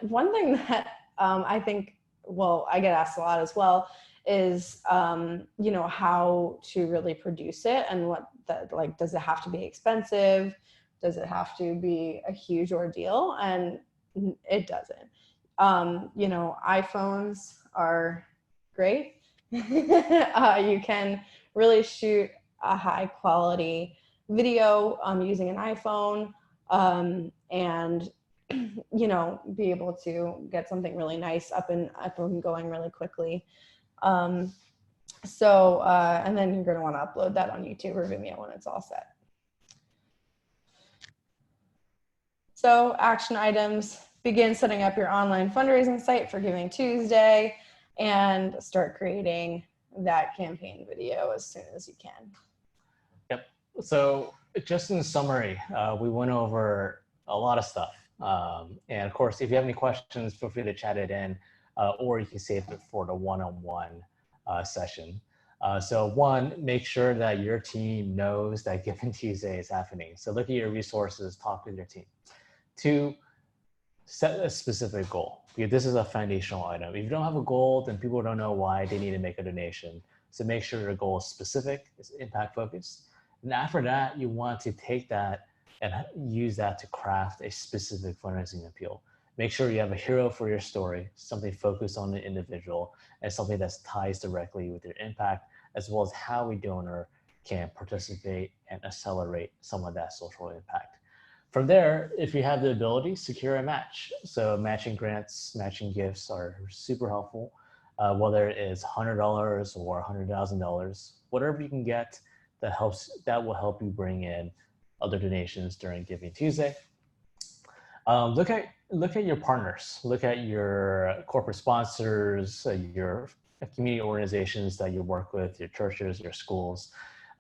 one thing that I think, well, I get asked a lot as well is, how to really produce it and what that, like, does it have to be expensive? Does it have to be a huge ordeal? And it doesn't. iPhones are great. You can really shoot a high quality video using an iPhone and be able to get something really nice up and going really quickly. And then you're going to want to upload that on YouTube or Vimeo when it's all set. So action items: begin setting up your online fundraising site for Giving Tuesday and start creating that campaign video as soon as you can. So just in summary, we went over a lot of stuff. And of course, if you have any questions, feel free to chat it in, or you can save it for the one-on-one session. So one, make sure that your team knows that Giving Tuesday is happening. So look at your resources, talk with your team. Two, set a specific goal, because this is a foundational item. If you don't have a goal, then people don't know why they need to make a donation. So make sure your goal is specific, it's impact focused. And after that, you want to take that and use that to craft a specific fundraising appeal. Make sure you have a hero for your story, something focused on the individual, and something that ties directly with your impact, as well as how a donor can participate and accelerate some of that social impact. From there, if you have the ability, secure a match. So matching grants, matching gifts are super helpful, whether it is $100 or $100,000, whatever you can get that will help you bring in other donations during Giving Tuesday. Look at your partners, look at your corporate sponsors, your community organizations that you work with, your churches, your schools.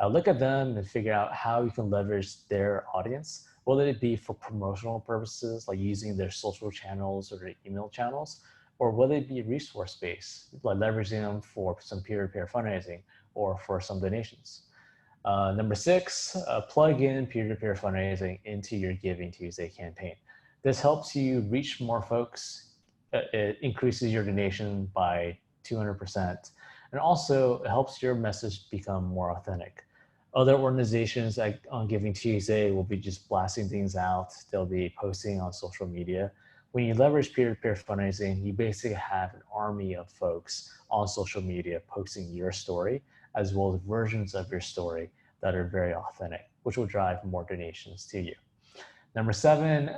Look at them and figure out how you can leverage their audience, whether it be for promotional purposes, like using their social channels or their email channels, or whether it be resource-based, like leveraging them for some peer-to-peer fundraising or for some donations. Number six, plug in peer-to-peer fundraising into your Giving Tuesday campaign. This helps you reach more folks. It increases your donation by 200%. And also it helps your message become more authentic. Other organizations like on Giving Tuesday will be just blasting things out. They'll be posting on social media. When you leverage peer-to-peer fundraising, you basically have an army of folks on social media posting your story, as well as versions of your story that are very authentic, which will drive more donations to you. Number seven,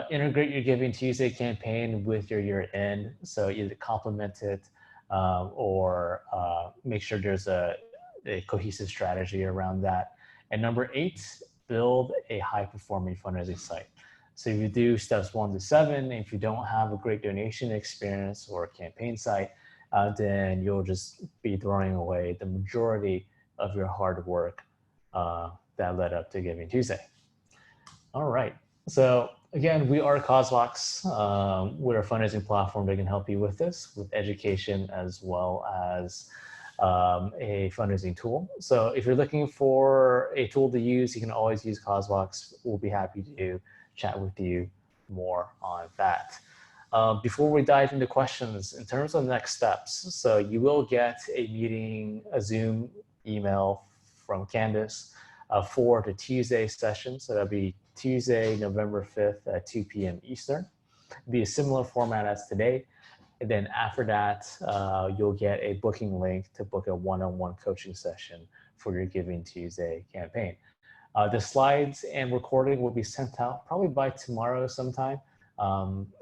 integrate your Giving Tuesday campaign with your year end. So either complement it or make sure there's a cohesive strategy around that. And number eight, build a high performing fundraising site. So if you do steps 1 to 7, if you don't have a great donation experience or campaign site, then you'll just be throwing away the majority of your hard work that led up to Giving Tuesday. All right. So again, we are CauseVox. We're a fundraising platform that can help you with this, with education as well as a fundraising tool. So if you're looking for a tool to use, you can always use CauseVox. We'll be happy to chat with you more on that. Before we dive into questions, in terms of next steps, so you will get a Zoom email from Candace for the Tuesday session. So that'll be Tuesday, November 5th at 2 p.m. Eastern. It'll be a similar format as today. And then after that, you'll get a booking link to book a one-on-one coaching session for your Giving Tuesday campaign. The slides and recording will be sent out probably by tomorrow sometime.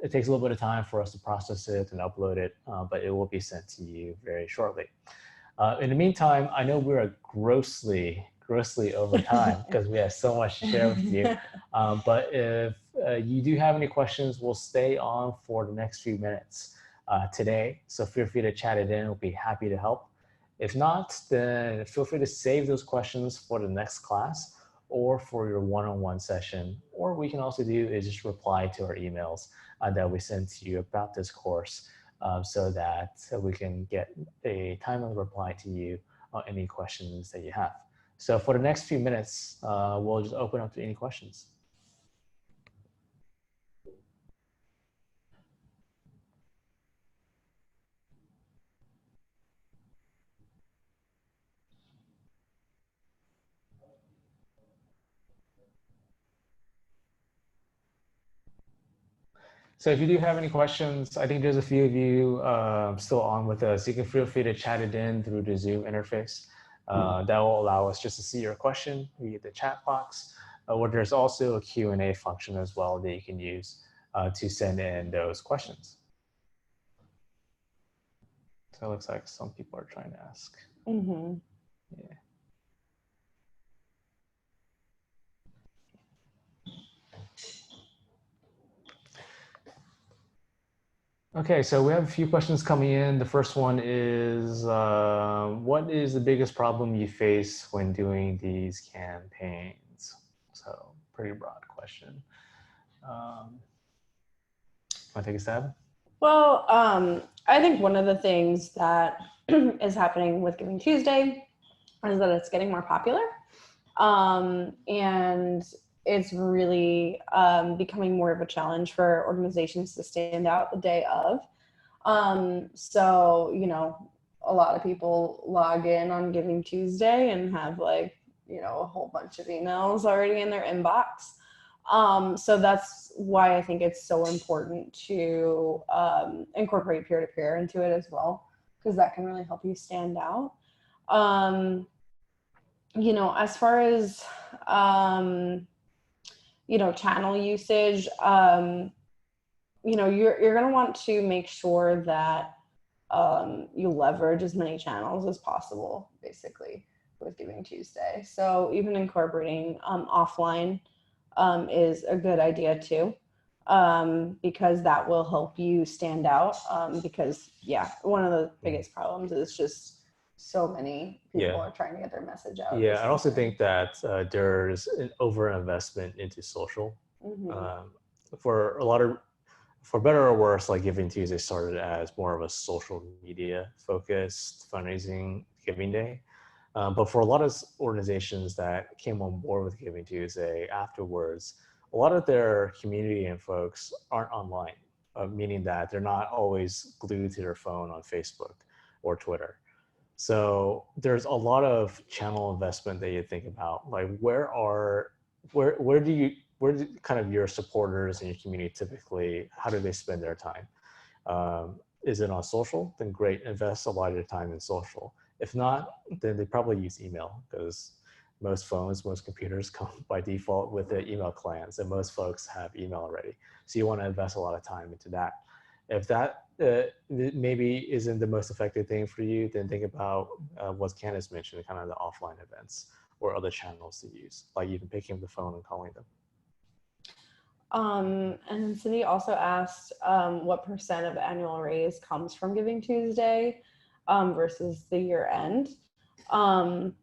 It takes a little bit of time for us to process it and upload it, but it will be sent to you very shortly. In the meantime, I know we're grossly over time because we have so much to share with you. But if you do have any questions, we'll stay on for the next few minutes today. So feel free to chat it in. We'll be happy to help. If not, then feel free to save those questions for the next class or for your one-on-one session. Or we can also do is just reply to our emails that we send to you about this course so that we can get a timely reply to you on any questions that you have. So for the next few minutes, we'll just open up to any questions. So if you do have any questions, I think there's a few of you still on with us. You can feel free to chat it in through the Zoom interface. That will allow us just to see your question via the chat box, where there's also a Q&A function as well that you can use to send in those questions. So it looks like some people are trying to ask. Mm-hmm. Yeah. Okay, so we have a few questions coming in. The first one is, what is the biggest problem you face when doing these campaigns? So pretty broad question. Want to take a stab? Well, I think one of the things that is happening with Giving Tuesday is that it's getting more popular. And it's really becoming more of a challenge for organizations to stand out the day of. So, a lot of people log in on Giving Tuesday and have a whole bunch of emails already in their inbox. So that's why I think it's so important to incorporate peer-to-peer into it as well, because that can really help you stand out. As far as, channel usage, you're going to want to make sure that you leverage as many channels as possible, basically, with Giving Tuesday. So even incorporating offline is a good idea too, because that will help you stand out. Because one of the biggest problems is just so many people are trying to get their message out. Yeah, I also think that there's an overinvestment into social. For better or worse, like Giving Tuesday started as more of a social media focused fundraising giving day. But for a lot of organizations that came on board with Giving Tuesday afterwards, a lot of their community and folks aren't online, meaning that they're not always glued to their phone on Facebook or Twitter. So there's a lot of channel investment that you think about, like where do kind of your supporters and your community typically, how do they spend their time? Is it on social? Then great, invest a lot of your time in social. If not, then they probably use email, because most phones, most computers come by default with the email clients, and most folks have email already. So you want to invest a lot of time into that. If that maybe isn't the most effective thing for you, then think about what Candace mentioned, kind of the offline events or other channels to use, like even picking up the phone and calling them. And Cindy also asked what % of annual raise comes from Giving Tuesday versus the year end. And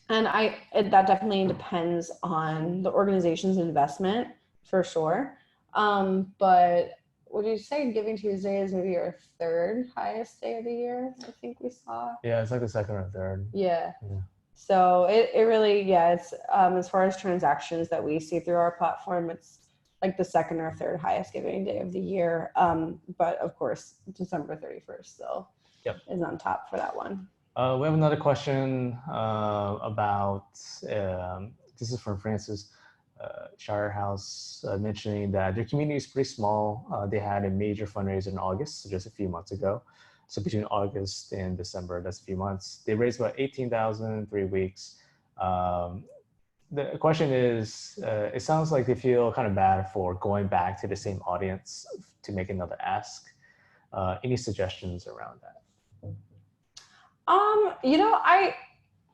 that definitely depends on the organization's investment for sure. But would you say Giving Tuesday is maybe your third highest day of the year? I think we saw. Yeah, it's like the second or third. Yeah. So it really, it's as far as transactions that we see through our platform, it's like the second or third highest giving day of the year. But of course, December 31st still is on top for that one. We have another question about, this is from Francis Shirehouse, mentioning that their community is pretty small. They had a major fundraiser in August, so just a few months ago. So between August and December, that's a few months. They raised about 18,000 in 3 weeks. The question is, it sounds like they feel kind of bad for going back to the same audience to make another ask. Any suggestions around that?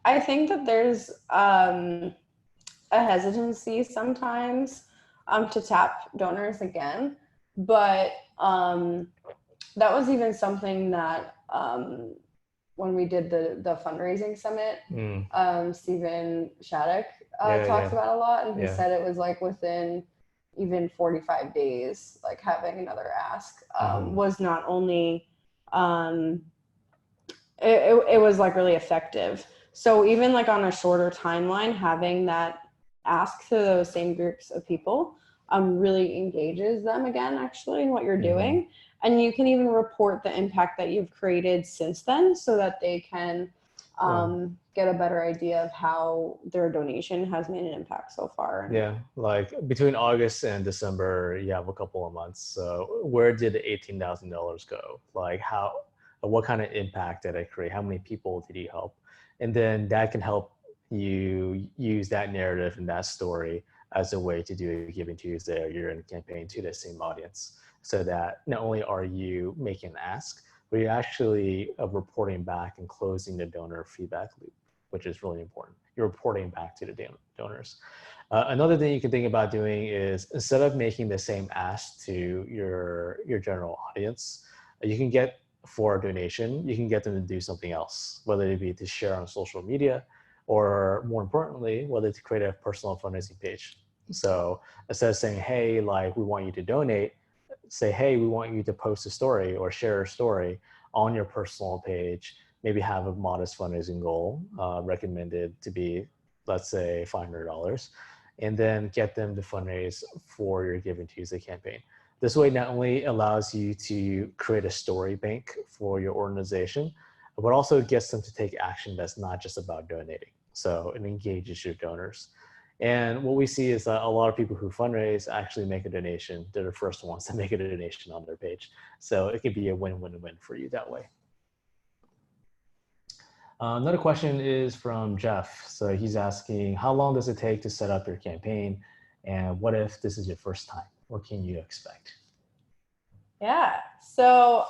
I think that there's a hesitancy sometimes to tap donors again, but that was even something that when we did the fundraising summit, Stephen Shattuck talks about a lot, and he said it was like within even 45 days, like having another ask was not only it was like really effective. So even like on a shorter timeline, having that ask to those same groups of people really engages them again, actually, in what you're doing. And you can even report the impact that you've created since then, so that they can get a better idea of how their donation has made an impact so far. Yeah, like between August and December, you have a couple of months. So where did the $18,000 go? Like what kind of impact did it create? How many people did you help? And then that can help you use that narrative and that story as a way to do a Giving Tuesday or year-end campaign to the same audience, so that not only are you making an ask, but you're actually reporting back and closing the donor feedback loop, which is really important. You're reporting back to the donors. Another thing you can think about doing is, instead of making the same ask to your general audience, you can get, for a donation, you can get them to do something else, whether it be to share on social media, or more importantly, whether to create a personal fundraising page. So instead of saying, hey, like, we want you to donate, say, hey, we want you to post a story or share a story on your personal page, maybe have a modest fundraising goal, recommended to be, let's say, $500, and then get them to fundraise for your Giving Tuesday campaign. This way not only allows you to create a story bank for your organization, but also gets them to take action that's not just about donating. So it engages your donors. And what we see is that a lot of people who fundraise actually make a donation. They're the first ones to make a donation on their page. So it can be a win-win-win for you that way. Another question is from Jeff. So he's asking, how long does it take to set up your campaign? And what if this is your first time? What can you expect? Yeah, so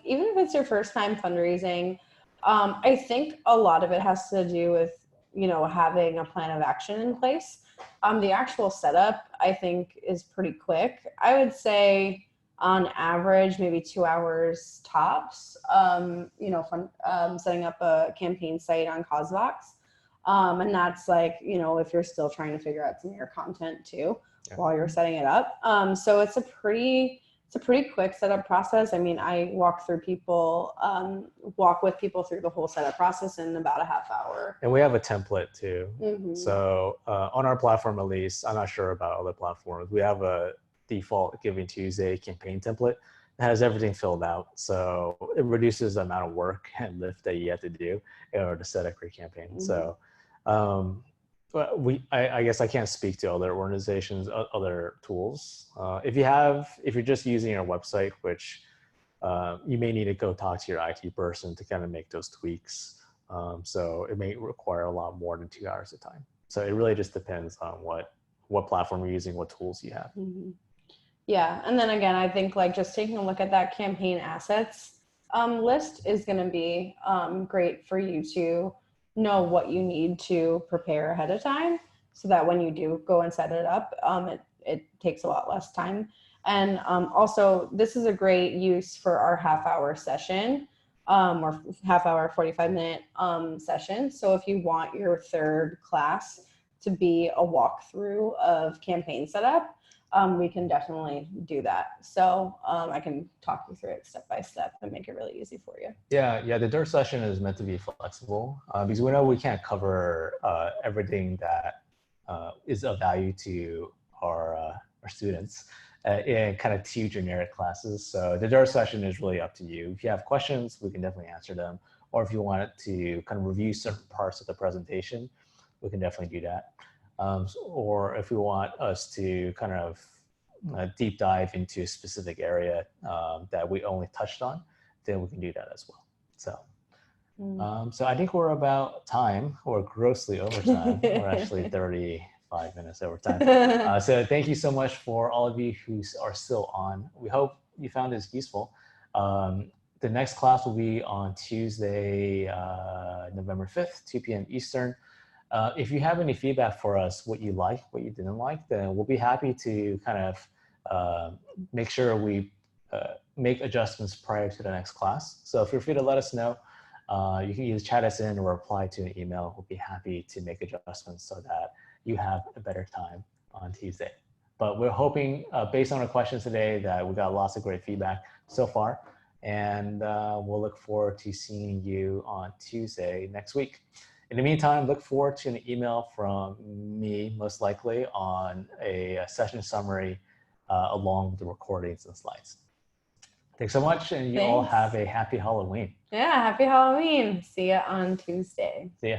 even if it's your first time fundraising, I think a lot of it has to do with, having a plan of action in place. The actual setup, I think, is pretty quick. I would say on average, maybe 2 hours tops, setting up a campaign site on CauseVox. And that's like, if you're still trying to figure out some of your content too, while you're setting it up. So it's a pretty quick setup process. I mean, I walk with people through the whole setup process in about a half hour. And we have a template too. Mm-hmm. So on our platform, at least, I'm not sure about other platforms, we have a default Giving Tuesday campaign template that has everything filled out. So it reduces the amount of work and lift that you have to do in order to set up your campaign. Mm-hmm. So I guess I can't speak to other organizations, other tools. If you're just using our website, which you may need to go talk to your IT person to kind of make those tweaks. So it may require a lot more than 2 hours of time. So it really just depends on what platform you're using, what tools you have. Mm-hmm. Yeah, and then again, I think like just taking a look at that campaign assets list is going to be great for you to know what you need to prepare ahead of time, so that when you do go and set it up, it takes a lot less time. And also, this is a great use for our half-hour session, or half-hour, 45-minute session. So if you want your third class to be a walkthrough of campaign setup, we can definitely do that. So I can talk you through it step by step and make it really easy for you. Yeah. The third session is meant to be flexible because we know we can't cover everything that is of value to our students in kind of 2 generic classes. So the third session is really up to you. If you have questions, we can definitely answer them. Or if you want to kind of review certain parts of the presentation, we can definitely do that. Or if we want us to kind of deep dive into a specific area that we only touched on, then we can do that as well. So I think we're about time. We're grossly over time. We're actually 35 minutes over time. So thank you so much for all of you who are still on. We hope you found this useful. The next class will be on Tuesday, November 5th, 2 p.m. Eastern. If you have any feedback for us, what you liked, what you didn't like, then we'll be happy to kind of make sure we make adjustments prior to the next class. So feel free to let us know. You can either chat us in or reply to an email. We'll be happy to make adjustments so that you have a better time on Tuesday. But we're hoping, based on our questions today, that we got lots of great feedback so far. And we'll look forward to seeing you on Tuesday next week. In the meantime, look forward to an email from me, most likely, on a session summary along with the recordings and slides. Thanks so much, and you all have a happy Halloween. Yeah, happy Halloween. See you on Tuesday. See ya.